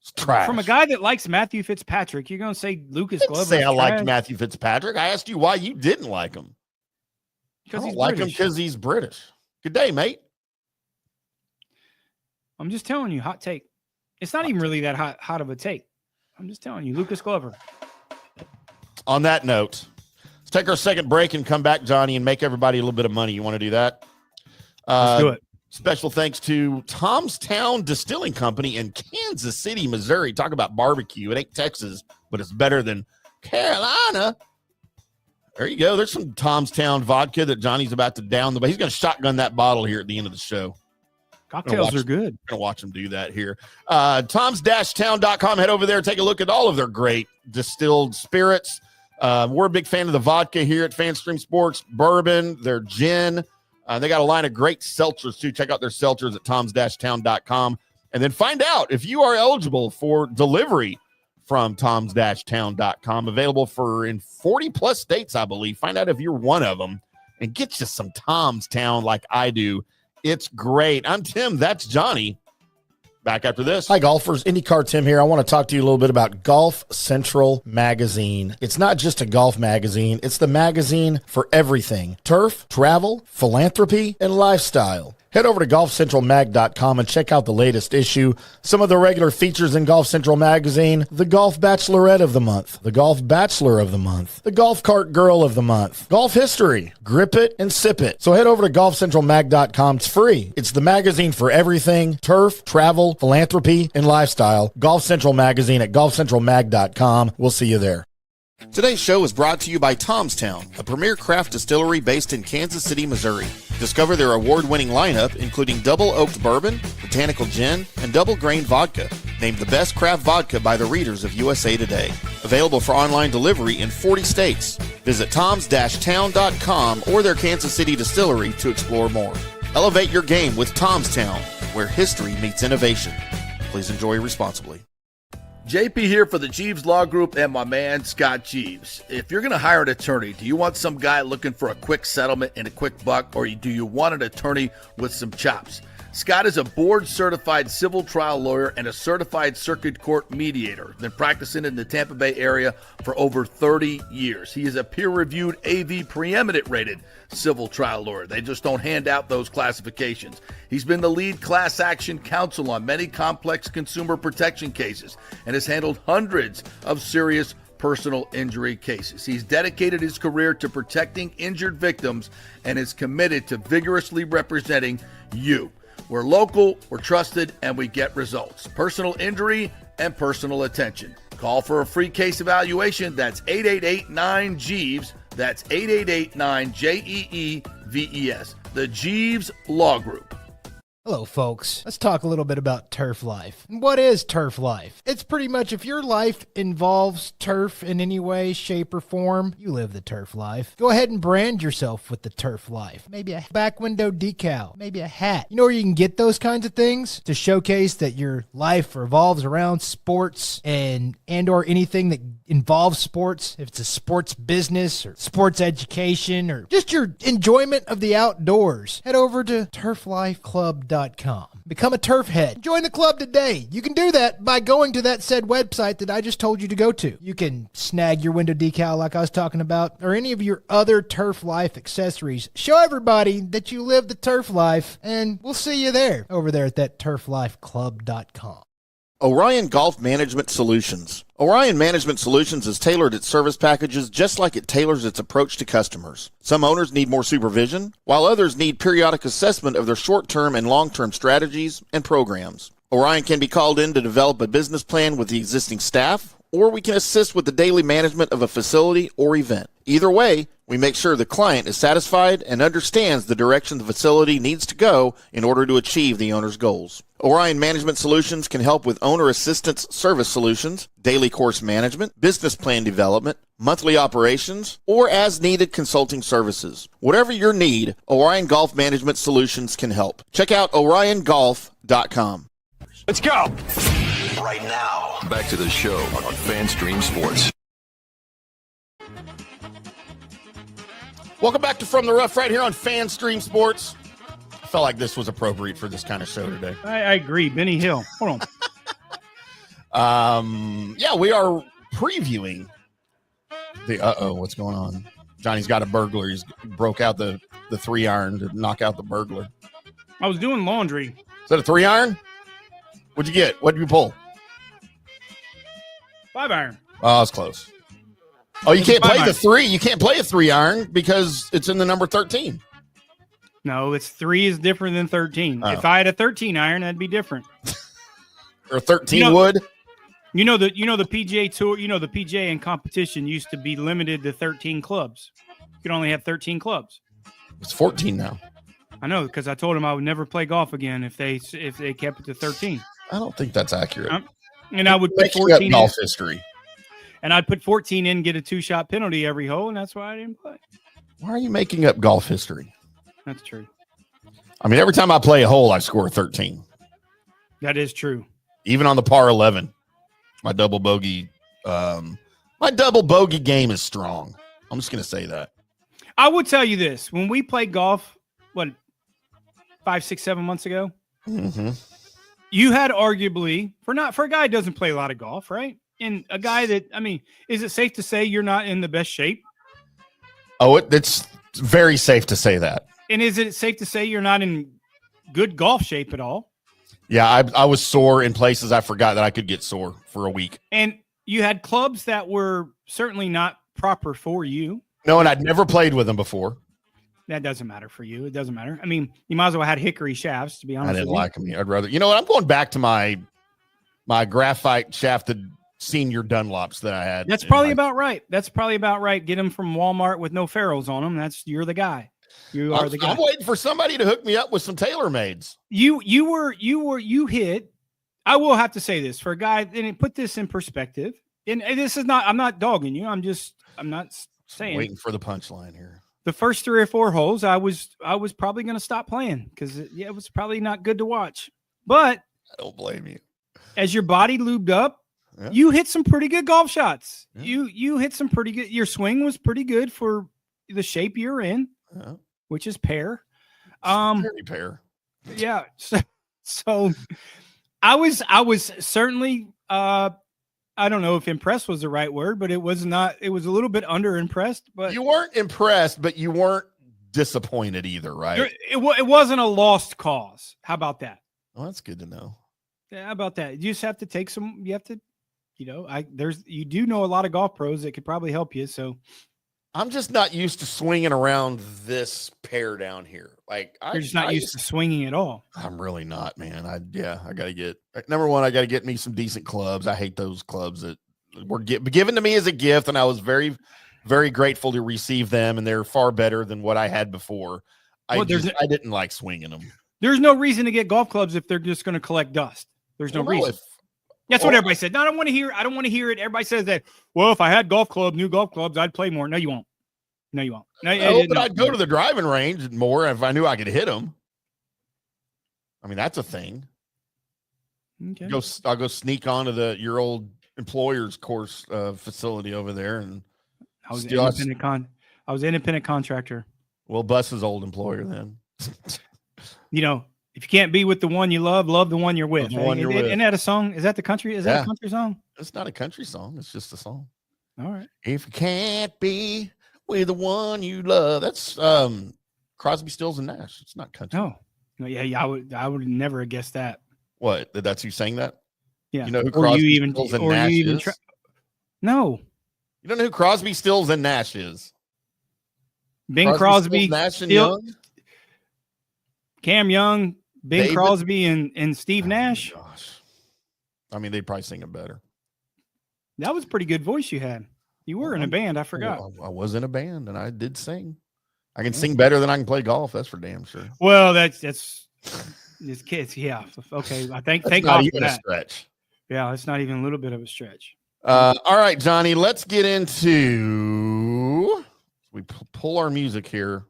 Speaker 4: It's trash.
Speaker 5: From a guy that likes Matthew Fitzpatrick, you're going to say Lucas Glover?
Speaker 4: Say I liked Matthew Fitzpatrick. I asked you why you didn't like him.
Speaker 5: Because he's
Speaker 4: like
Speaker 5: British.
Speaker 4: him because he's British. Good day, mate.
Speaker 5: I'm just telling you, hot take. It's not even really that hot of a take. I'm just telling you, Lucas Glover.
Speaker 4: On that note, let's take our second break and come back, Johnny, and make everybody a little bit of money. You want to do that?
Speaker 5: Let's do it.
Speaker 4: Special thanks to Tom's Town Distilling Company in Kansas City, Missouri. Talk about barbecue. It ain't Texas, but it's better than Carolina. There you go. There's some Tom's Town vodka that Johnny's about to down. He's going to shotgun that bottle here at the end of the show.
Speaker 5: Cocktails are good.
Speaker 4: Going to watch him do that here. Toms-town.com. Head over there. Take a look at all of their great distilled spirits. We're a big fan of the vodka here at FanStream Sports. Bourbon, their gin. They got a line of great seltzers, too. Check out their seltzers at toms-town.com. And then find out if you are eligible for delivery from toms-town.com. Available in 40-plus states, I believe. Find out if you're one of them. And get you some Tom's Town like I do. It's great. I'm Tim. That's Johnny. Back after this.
Speaker 2: Hi, golfers. IndyCarTim here. I want to talk to you a little bit about Golf Central Magazine. It's not just a golf magazine. It's the magazine for everything. Turf, travel, philanthropy, and lifestyle. Head over to golfcentralmag.com and check out the latest issue. Some of the regular features in Golf Central Magazine: the Golf Bachelorette of the Month, the Golf Bachelor of the Month, the Golf Cart Girl of the Month, Golf History, Grip It and Sip It. So head over to golfcentralmag.com. It's free. It's the magazine for everything: turf, travel, philanthropy, and lifestyle. Golf Central Magazine at golfcentralmag.com. We'll see you there.
Speaker 8: Today's show is brought to you by Tom's Town, a premier craft distillery based in Kansas City, Missouri. Discover their award-winning lineup, including double oaked bourbon, botanical gin, and double grain vodka. Named the best craft vodka by the readers of USA Today. Available for online delivery in 40 states. Visit toms-town.com or their Kansas City distillery to explore more. Elevate your game with Tom's Town, where history meets innovation. Please enjoy responsibly.
Speaker 6: JP here for the Jeeves Law Group and my man Scott Jeeves. If you're going to hire an attorney, do you want some guy looking for a quick settlement and a quick buck, or do you want an attorney with some chops? Scott is a board-certified civil trial lawyer and a certified circuit court mediator. Been practicing in the Tampa Bay area for over 30 years. He is a peer-reviewed AV preeminent rated civil trial lawyer. They just don't hand out those classifications. He's been the lead class action counsel on many complex consumer protection cases and has handled hundreds of serious personal injury cases. He's dedicated his career to protecting injured victims and is committed to vigorously representing you. We're local, we're trusted, and we get results. Personal injury and personal attention. Call for a free case evaluation. That's 888-9-JEEVES. That's 888-9-JEEVES. The Jeeves Law Group.
Speaker 3: Hello, folks. Let's talk a little bit about turf life. What is turf life? It's pretty much if your life involves turf in any way, shape, or form, you live the turf life. Go ahead and brand yourself with the turf life. Maybe a back window decal, maybe a hat. You know where you can get those kinds of things to showcase that your life revolves around sports and or anything that involves sports. If it's a sports business or sports education or just your enjoyment of the outdoors, head over to turflifeclub.com. Become a turf head. Join the club today. You can do that by going to that said website that I just told you to go to. You can snag your window decal like I was talking about, or any of your other turf life accessories. Show everybody that you live the turf life, and we'll see you there over there at that turflifeclub.com.
Speaker 8: Orion Golf Management Solutions. Orion Management Solutions has tailored its service packages just like it tailors its approach to customers. Some owners need more supervision, while others need periodic assessment of their short-term and long-term strategies and programs. Orion can be called in to develop a business plan with the existing staff, or we can assist with the daily management of a facility or event. Either way, we make sure the client is satisfied and understands the direction the facility needs to go in order to achieve the owner's goals. Orion Management Solutions can help with owner assistance service solutions, daily course management, business plan development, monthly operations, or as-needed consulting services. Whatever your need, Orion Golf Management Solutions can help. Check out oriongolf.com.
Speaker 1: Let's go. Right now, back to the show on FanStream Sports.
Speaker 4: Welcome back to From the Rough right here on FanStream Sports. I felt like this was appropriate for this kind of show today.
Speaker 5: I agree. Benny Hill. Hold
Speaker 4: on. Yeah, we are previewing the what's going on? Johnny's got a burglar. He's broke out the 3-iron to knock out the burglar.
Speaker 5: I was doing laundry.
Speaker 4: Is that a 3-iron? What'd you get? What'd you pull?
Speaker 5: 5-iron.
Speaker 4: Oh, it's close. Oh, you can't play the 3. You can't play a 3-iron because it's in the number 13.
Speaker 5: No, it's 3 is different than 13.
Speaker 4: Oh.
Speaker 5: If I had a 13-iron, that'd be different.
Speaker 4: Or 13 wood.
Speaker 5: You know the PGA Tour. You know the PGA in competition used to be limited to 13 clubs. You could only have 13 clubs.
Speaker 4: It's 14 now.
Speaker 5: I know, because I told them I would never play golf again if they kept it to 13.
Speaker 4: I don't think that's accurate.
Speaker 5: And I would put 14 in
Speaker 4: golf history.
Speaker 5: And I'd put 14 in, get a 2-shot penalty every hole, and that's why I didn't play.
Speaker 4: Why are you making up golf history?
Speaker 5: That's true.
Speaker 4: I mean, every time I play a hole, I score 13.
Speaker 5: That is true.
Speaker 4: Even on the par 11, my double bogey game is strong. I'm just going to say that.
Speaker 5: I would tell you this: when we played golf, 5, 6, 7 months ago, you had arguably for a guy who doesn't play a lot of golf, right? And a guy that, I mean, is it safe to say you're not in the best shape?
Speaker 4: Oh, it's very safe to say that.
Speaker 5: And is it safe to say you're not in good golf shape at all?
Speaker 4: Yeah, I was sore in places I forgot that I could get sore for a week.
Speaker 5: And you had clubs that were certainly not proper for you.
Speaker 4: No, and I'd never played with them before.
Speaker 5: That doesn't matter for you. It doesn't matter. I mean, you might as well have hickory shafts, to be honest.
Speaker 4: I didn't like them. I'd rather, I'm going back to my graphite shafted senior Dunlops that I had.
Speaker 5: That's probably about right. Get them from Walmart with no ferrules on them. You're the guy. You are the guy.
Speaker 4: I'm waiting for somebody to hook me up with some TaylorMades.
Speaker 5: You hit. I will have to say this for a guy, and put this in perspective. And this is not. I'm not dogging you. I'm not saying.
Speaker 4: Waiting for the punchline here.
Speaker 5: The first 3 or 4 holes, I was probably going to stop playing because it was probably not good to watch. But
Speaker 4: I don't blame you.
Speaker 5: As your body lubed up, you hit some pretty good golf shots. Yeah. You hit some pretty good. Your swing was pretty good for the shape you're in, which is pear.
Speaker 4: Very pear.
Speaker 5: Yeah. So I was certainly I don't know if impressed was the right word, but it was not. It was a little bit under impressed. But
Speaker 4: you weren't impressed, but you weren't disappointed either, right?
Speaker 5: It wasn't a lost cause. How about that?
Speaker 4: Well, that's good to know.
Speaker 5: Yeah, how about that? You just have to take some. You have to, you do know a lot of golf pros that could probably help you. So
Speaker 4: I'm just not used to swinging around this pair down here.
Speaker 5: You're just not used to swinging at all.
Speaker 4: I'm really not, man. I got to get number one. I got to get me some decent clubs. I hate those clubs that were given to me as a gift, and I was very, very grateful to receive them. And they're far better than what I had before. I didn't like swinging them.
Speaker 5: There's no reason to get golf clubs if they're just going to collect dust. There's no reason. That's what everybody said. No, I don't want to hear. I don't want to hear it. Everybody says that. Well, if I had new golf clubs, I'd play more. No, you won't. No, you won't. No,
Speaker 4: but I'd go to the driving range more if I knew I could hit them. I mean, that's a thing.
Speaker 5: Okay.
Speaker 4: I'll go sneak onto your old employer's course facility over there, and
Speaker 5: I was an independent contractor.
Speaker 4: Well, Bus's old employer then.
Speaker 5: If you can't be with the one you love the one you're with. Isn't that a song? Is that the country? Is that a country song?
Speaker 4: It's not a country song. It's just a song.
Speaker 5: All right.
Speaker 4: If you can't be with the one you love, that's Crosby, Stills, and Nash. It's not country.
Speaker 5: No. Yeah. I would never have guessed that.
Speaker 4: What? That's you saying that?
Speaker 5: Yeah.
Speaker 4: You know who
Speaker 5: or
Speaker 4: Crosby,
Speaker 5: you even,
Speaker 4: Stills, and
Speaker 5: or
Speaker 4: Nash
Speaker 5: you even
Speaker 4: is?
Speaker 5: No.
Speaker 4: You don't know who Crosby, Stills, and Nash is?
Speaker 5: Bing Crosby,
Speaker 4: Stills, Nash, and
Speaker 5: Still-
Speaker 4: Young?
Speaker 5: Cam Young, Bing
Speaker 4: David?
Speaker 5: Crosby, and Steve Nash.
Speaker 4: Oh, gosh. I mean, they'd probably sing it better.
Speaker 5: That was a pretty good voice you had. You were in a band. I forgot.
Speaker 4: I was in a band, and I did sing. I can sing better than I can play golf. That's for damn sure.
Speaker 5: Well, that's these kids. Yeah. Okay. I think
Speaker 4: That's
Speaker 5: thank
Speaker 4: not
Speaker 5: God for
Speaker 4: even a
Speaker 5: that.
Speaker 4: stretch.
Speaker 5: Yeah, it's not even a little bit of a stretch.
Speaker 4: All right, Johnny, let's get into we pull our music here.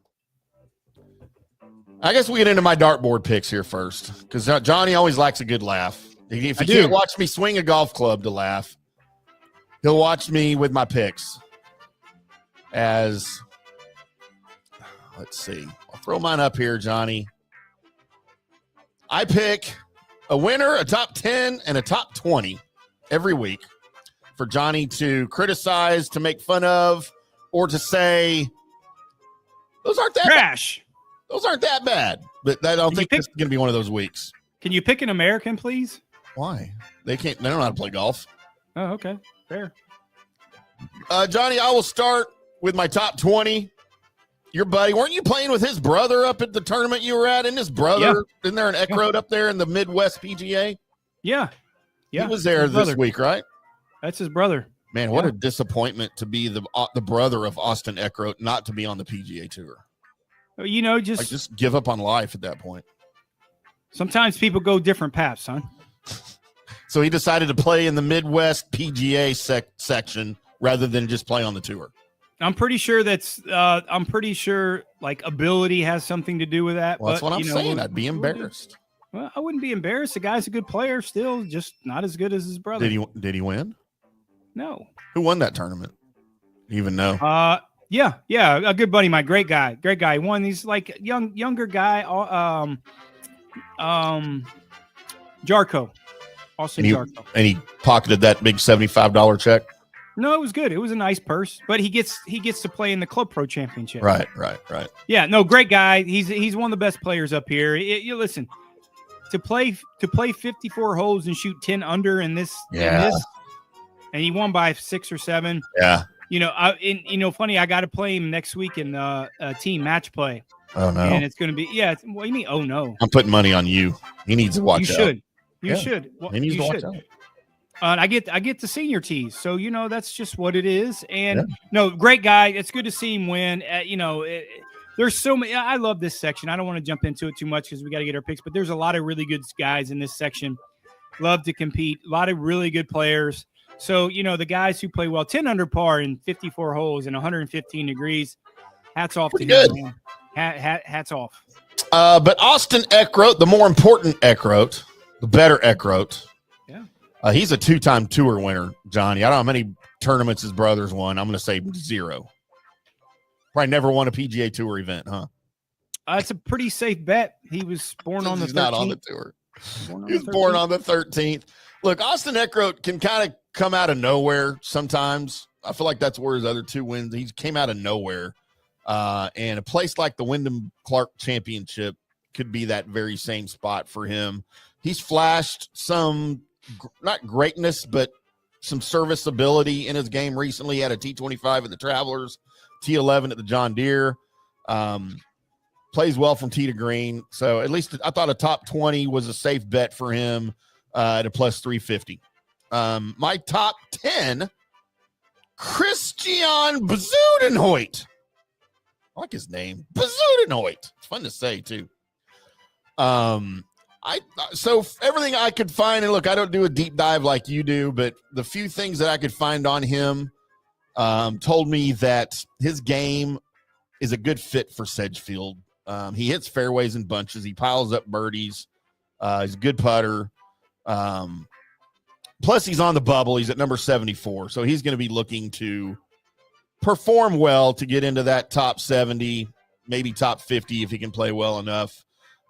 Speaker 4: I guess we get into my dartboard picks here first, because Johnny always likes a good laugh. If he can't watch me swing a golf club to laugh, he'll watch me with my picks. Let's see. I'll throw mine up here, Johnny. I pick a winner, a top 10, and a top 20 every week for Johnny to criticize, to make fun of, or to say, those aren't that
Speaker 5: Trash.
Speaker 4: bad. Those aren't that bad. But I don't think this is going to be one of those weeks.
Speaker 5: Can you pick an American, please?
Speaker 4: Why? They don't know how to play golf.
Speaker 5: Oh, okay. Fair.
Speaker 4: Johnny, I will start with my top 20. Your buddy, weren't you playing with his brother up at the tournament you were at? Isn't his brother, isn't there an Eckroat up there in the Midwest PGA?
Speaker 5: Yeah. Yeah.
Speaker 4: He was there this week, right?
Speaker 5: That's his brother.
Speaker 4: Man, what a disappointment to be the brother of Austin Eckroat, not to be on the PGA Tour.
Speaker 5: You know, just
Speaker 4: give up on life at that point.
Speaker 5: Sometimes people go different paths, son.
Speaker 4: So he decided to play in the Midwest PGA section rather than just play on the tour.
Speaker 5: I'm pretty sure like ability has something to do with that.
Speaker 4: Well, that's what I'm saying. I'd be embarrassed.
Speaker 5: Well, I wouldn't be embarrassed. The guy's a good player still, just not as good as his brother.
Speaker 4: Did he win?
Speaker 5: No.
Speaker 4: Who won that tournament? You even know?
Speaker 5: Yeah, a good buddy, my great guy. He won. He's like younger guy. Jarko, Austin Jarko,
Speaker 4: and he pocketed that big $75 check.
Speaker 5: No, it was good. It was a nice purse, but he gets to play in the Club Pro Championship.
Speaker 4: Right.
Speaker 5: Yeah, no, great guy. He's one of the best players up here. You listen, to play 54 holes and shoot 10 under in this, and he won by 6 or 7.
Speaker 4: Yeah.
Speaker 5: Funny, I got to play him next week in team match play.
Speaker 4: Oh no!
Speaker 5: And it's going to be what do you mean? Oh no!
Speaker 4: I'm putting money on you. He needs to watch out.
Speaker 5: You should. Well,
Speaker 4: he needs to watch out.
Speaker 5: I get the senior tees, so that's just what it is. And no, great guy. It's good to see him win. There's so many. I love this section. I don't want to jump into it too much because we got to get our picks. But there's a lot of really good guys in this section. Love to compete. A lot of really good players. So the guys who play well, 10 under par in 54 holes and 115 degrees. Hats off to him, man. Hats off.
Speaker 4: But Austin Eckroat, the more important Eckroat, the better Eckroat.
Speaker 5: Yeah.
Speaker 4: He's a 2-time tour winner, Johnny. I don't know how many tournaments his brothers won. I'm going to say 0. Probably never won a PGA Tour event, huh?
Speaker 5: It's a pretty safe bet. He was born on the 13th.
Speaker 4: He's not on the tour. He was born on the 13th. Look, Austin Eckroat can kind of come out of nowhere sometimes. I feel like that's where his other 2 wins. He came out of nowhere. And a place like the Wyndham Championship could be that very same spot for him. He's flashed some, not greatness, but some serviceability in his game recently. He had a T25 at the Travelers, T11 at the John Deere. Plays well from tee to green. So at least I thought a top 20 was a safe bet for him at a plus 350. My top 10, Christian Bezuidenhout. I like his name, Bezuidenhout. It's fun to say too. So everything I could find, and look, I don't do a deep dive like you do, but the few things that I could find on him told me that his game is a good fit for Sedgefield. He hits fairways in bunches. He piles up birdies. He's a good putter. Plus, he's on the bubble. He's at number 74, so he's going to be looking to perform well to get into that top 70, maybe top 50 if he can play well enough.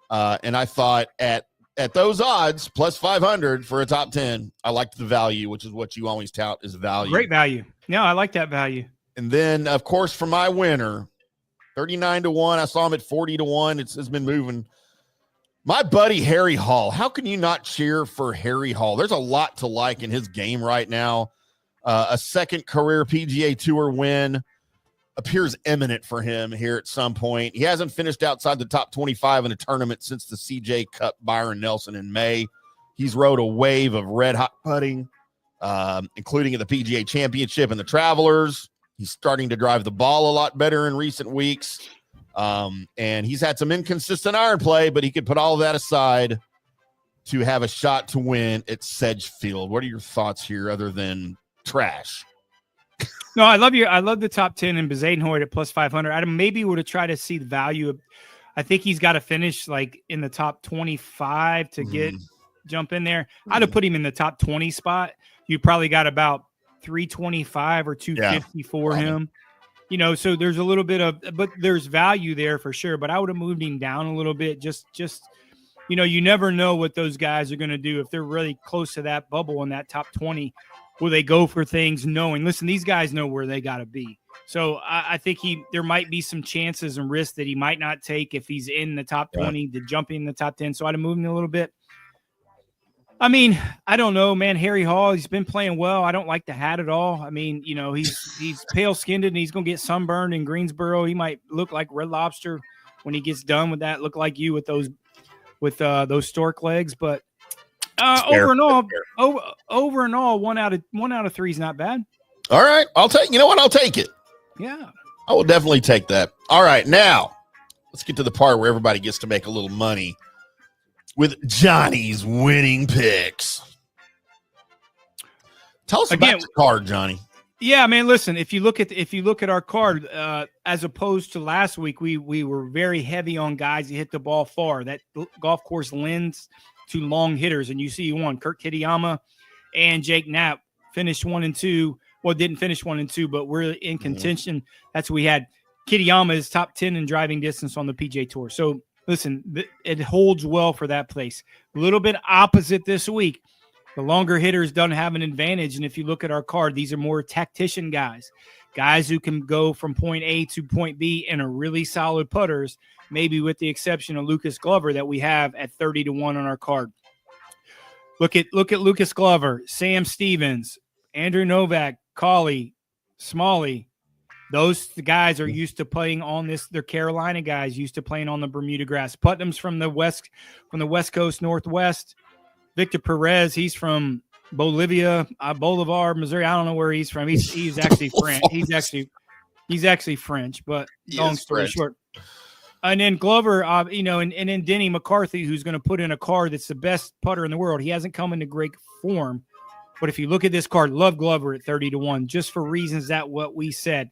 Speaker 4: And I thought at those odds, plus 500 for a top 10, I liked the value, which is what you always tout is value.
Speaker 5: Great value. Yeah, I like that value.
Speaker 4: And then, of course, for my winner, 39-1. I saw him at 40-1. It's been moving. My buddy Harry Hall. How can you not cheer for Harry Hall? There's a lot to like in his game right now. A second career PGA Tour win appears imminent for him here at some point. He hasn't finished outside the top 25 in a tournament since the CJ Cup Byron Nelson in May. He's rode a wave of red-hot putting, including at the PGA Championship and the Travelers. He's starting to drive the ball a lot better in recent weeks. And he's had some inconsistent iron play, but he could put all of that aside to have a shot to win at Sedgefield. What are your thoughts here other than trash?
Speaker 5: No, I love the top 10 in Bezadenhoyd at plus 500. I maybe would have tried to see the value of, I think he's got to finish like in the top 25 to jump in there. I'd have put him in the top 20 spot. You probably got about 325 or 250 for him. You know, so there's a little bit of, but there's value there for sure. But I would have moved him down a little bit. Just, you know, you never know what those guys are going to do if they're really close to that bubble in that top 20. Will they go for things knowing? Listen, these guys know where they got to be. So I think there might be some chances and risks that he might not take if he's in the top 20 to jump in the top 10. So I'd have moved him a little bit. I mean, I don't know, man. Harry Hall, he's been playing well. I don't like the hat at all. I mean, you know, he's pale-skinned and he's going to get sunburned in Greensboro. He might look like Red Lobster when he gets done with that. Look like you with those stork legs. But over and all, one out of three is not bad.
Speaker 4: All right, I'll take it.
Speaker 5: Yeah,
Speaker 4: I will definitely take that. All right, now let's get to the part where everybody gets to make a little money with Johnny's winning picks. Tell us about your card, Johnny.
Speaker 5: Yeah, man. Listen, if you look at our card, as opposed to last week, we were very heavy on guys who hit the ball far. That golf course lends to long hitters, and you see one, Kurt Kitayama and Jake Knapp finished 1 and 2. Well, didn't finish 1 and 2, but we're in contention. That's what we had. Kitayama is top 10 in driving distance on the PGA Tour. So listen, it holds well for that place. A little bit opposite this week. The longer hitters don't have an advantage. And if you look at our card, these are more tactician guys who can go from point A to point B and are really solid putters, maybe with the exception of Lucas Glover that we have at 30-1 on our card. Look at Lucas Glover, Sam Stevens, Andrew Novak, Cauley, Smalley. Those guys are used to playing on this. They're Carolina guys used to playing on the Bermuda grass. Putnam's from the West Coast, Northwest. Victor Perez, he's from Bolivar, Missouri. I don't know where he's from. He's actually French. He's actually French, but long story short. And then Glover, and then Denny McCarthy, who's going to put in a card that's the best putter in the world. He hasn't come into great form. But if you look at this card, love Glover at 30-1, just for reasons that what we said.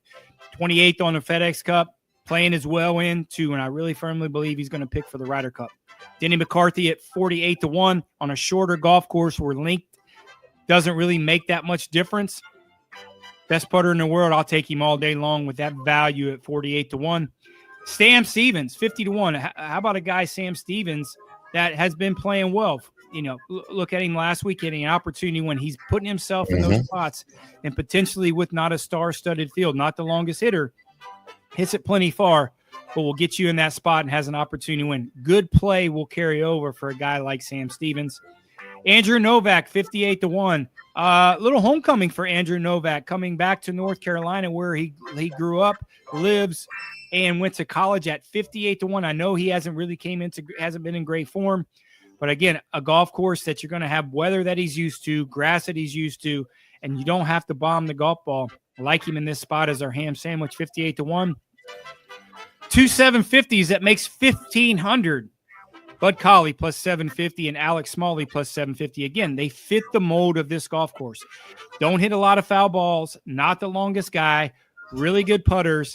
Speaker 5: 28th on the FedEx Cup, playing as well into, and I really firmly believe he's going to pick for the Ryder Cup. Denny McCarthy at 48-1 on a shorter golf course where length doesn't really make that much difference. Best putter in the world, I'll take him all day long with that value at 48-1. Sam Stevens, 50-1. How about a guy, Sam Stevens, that has been playing well? You know, look at him last week, getting an opportunity when he's putting himself in those spots and potentially with not a star-studded field, not the longest hitter, hits it plenty far, but will get you in that spot and has an opportunity to win. Good play will carry over for a guy like Sam Stevens. Andrew Novak, 58-1. Little homecoming for Andrew Novak, coming back to North Carolina where he grew up, lives, and went to college at 58-1. I know he hasn't been in great form. But again, a golf course that you're going to have weather that he's used to, grass that he's used to, and you don't have to bomb the golf ball. I like him in this spot as our ham sandwich, 58-1. 2 750s, that makes 1,500. Bud Colley plus 750 and Alex Smalley plus 750. Again, they fit the mold of this golf course. Don't hit a lot of foul balls, not the longest guy, really good putters,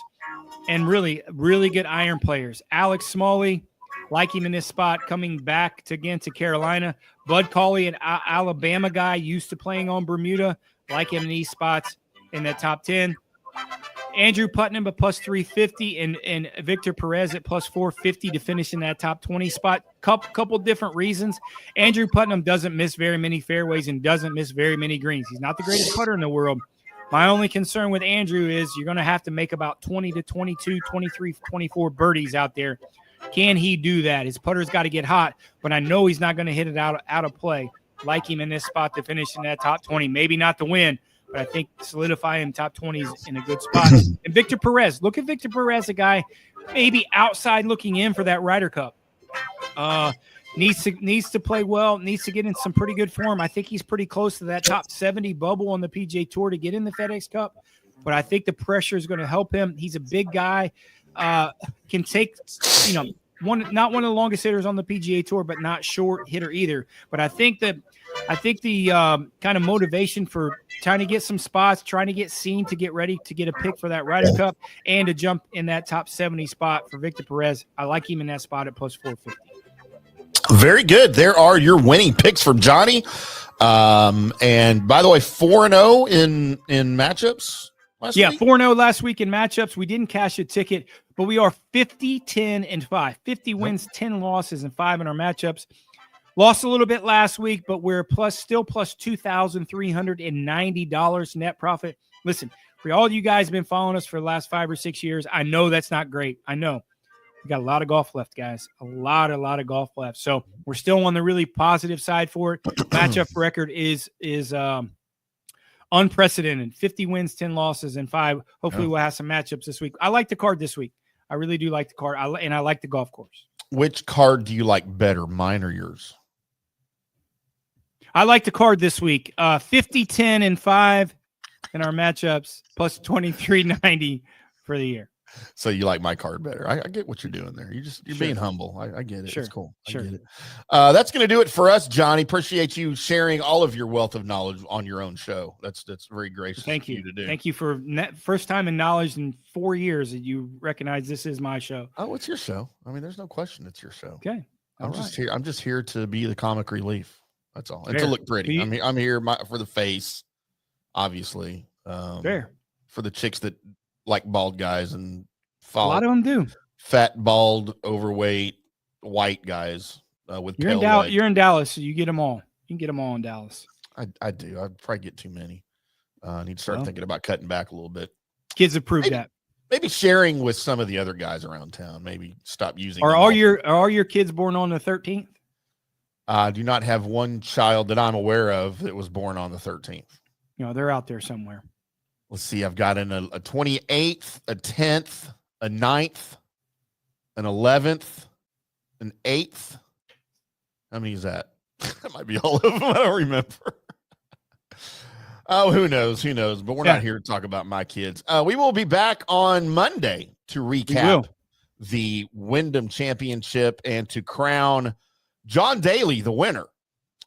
Speaker 5: and really, really good iron players. Alex Smalley, like him in this spot, coming back to Carolina. Bud Colley, an Alabama guy used to playing on Bermuda, like him in these spots in that top 10. Andrew Putnam at plus 350 and Victor Perez at plus 450 to finish in that top 20 spot. Couple different reasons. Andrew Putnam doesn't miss very many fairways and doesn't miss very many greens. He's not the greatest putter in the world. My only concern with Andrew is you're going to have to make about 20 to 22, 23, 24 birdies out there Can he do that? His putter's got to get hot, but I know he's not going to hit it out of play. Like him in this spot to finish in that top 20. Maybe not to win, but I think solidify him top 20s in a good spot. And Victor Perez. Look at Victor Perez, a guy maybe outside looking in for that Ryder Cup. Needs to play well, needs to get in some pretty good form. I think he's pretty close to that top 70 bubble on the PGA Tour to get in the FedEx Cup, but I think the pressure is going to help him. He's a big guy, can take, not one of the longest hitters on the PGA Tour, but not short hitter either. But I think the kind of motivation for trying to get some spots, trying to get seen to get ready to get a pick for that Ryder Cup and to jump in that top 70 spot for Victor Perez. I like him in that spot at plus 450.
Speaker 8: Very good. There are your winning picks from Johnny. And by the way, 4-0 in matchups.
Speaker 5: 4-0 last week in matchups. We didn't cash a ticket, but we are 50, 10, and 5. 50 wins, 10 losses, and 5 in our matchups. Lost a little bit last week, but we're still plus $2,390 net profit. Listen, for all you guys have been following us for the last 5 or 6 years, I know that's not great. I know. We got a lot of golf left, guys. A lot of golf left. So we're still on the really positive side for it. Matchup record is unprecedented. 50 wins, 10 losses, and 5. Hopefully we'll have some matchups this week. I like the card this week. I really do like the card. And I like the golf course.
Speaker 8: Which card do you like better, mine or yours?
Speaker 5: I like the card this week. 50, 10, and 5 in our matchups, plus 23.90 for the year.
Speaker 8: So you like my card better. I get what you're doing there. You're being humble. I get it.
Speaker 5: Sure.
Speaker 8: It's cool. I
Speaker 5: Sure.
Speaker 8: get it. That's going to do it for us, Johnny. Appreciate you sharing all of your wealth of knowledge on your own show. That's very gracious.
Speaker 5: Thank you.
Speaker 8: To do.
Speaker 5: Thank you for first time in knowledge in 4 years that you recognize this is my show.
Speaker 8: Oh, it's your show. I mean, there's no question it's your show.
Speaker 5: Okay.
Speaker 8: I'm just here to be the comic relief. That's all. And
Speaker 5: Fair.
Speaker 8: to look pretty. I'm here for the face, obviously.
Speaker 5: Fair.
Speaker 8: For the chicks that like bald guys and
Speaker 5: a lot of them do.
Speaker 8: Fat, bald, overweight, white guys with
Speaker 5: You're in Dallas. You're in Dallas, so you get them all. You can get them all in Dallas.
Speaker 8: I do. I'd probably get too many. I need to start thinking about cutting back a little bit.
Speaker 5: Kids have proved that.
Speaker 8: Maybe sharing with some of the other guys around town. Maybe stop using.
Speaker 5: Are all your kids born on the 13th?
Speaker 8: I do not have one child that I'm aware of that was born on the 13th.
Speaker 5: They're out there somewhere.
Speaker 8: Let's see. I've got a 28th, a 10th, a 9th, an 11th, an 8th. How many is that? That might be all of them. I don't remember. Oh, who knows? Who knows? But we're not here to talk about my kids. We will be back on Monday to recap the Wyndham Championship and to crown John Daly the winner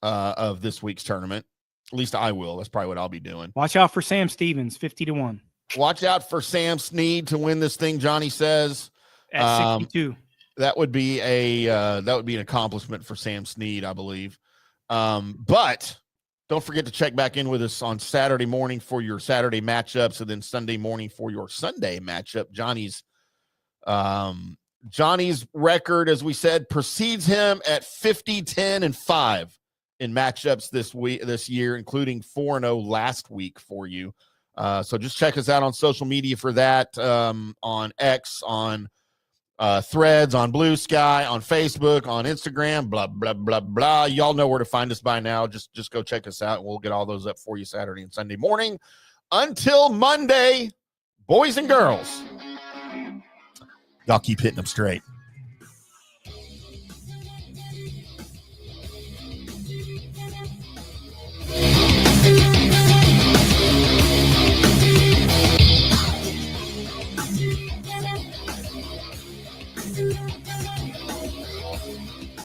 Speaker 8: of this week's tournament. At least I will. That's probably what I'll be doing.
Speaker 5: Watch out for Sam Stevens, 50-1.
Speaker 8: Watch out for Sam Snead to win this thing, Johnny says.
Speaker 5: At 62.
Speaker 8: That would be an accomplishment for Sam Snead, I believe. But don't forget to check back in with us on Saturday morning for your Saturday matchups, and then Sunday morning for your Sunday matchup. Johnny's record, as we said, precedes him at 50, 10, and 5 in matchups this year, including 4-0 last week for you. So just check us out on social media for that, on X, on Threads, on Blue Sky, on Facebook, on Instagram, blah, blah, blah, blah. Y'all know where to find us by now. Just go check us out, and we'll get all those up for you Saturday and Sunday morning. Until Monday, boys and girls, y'all keep hitting them straight.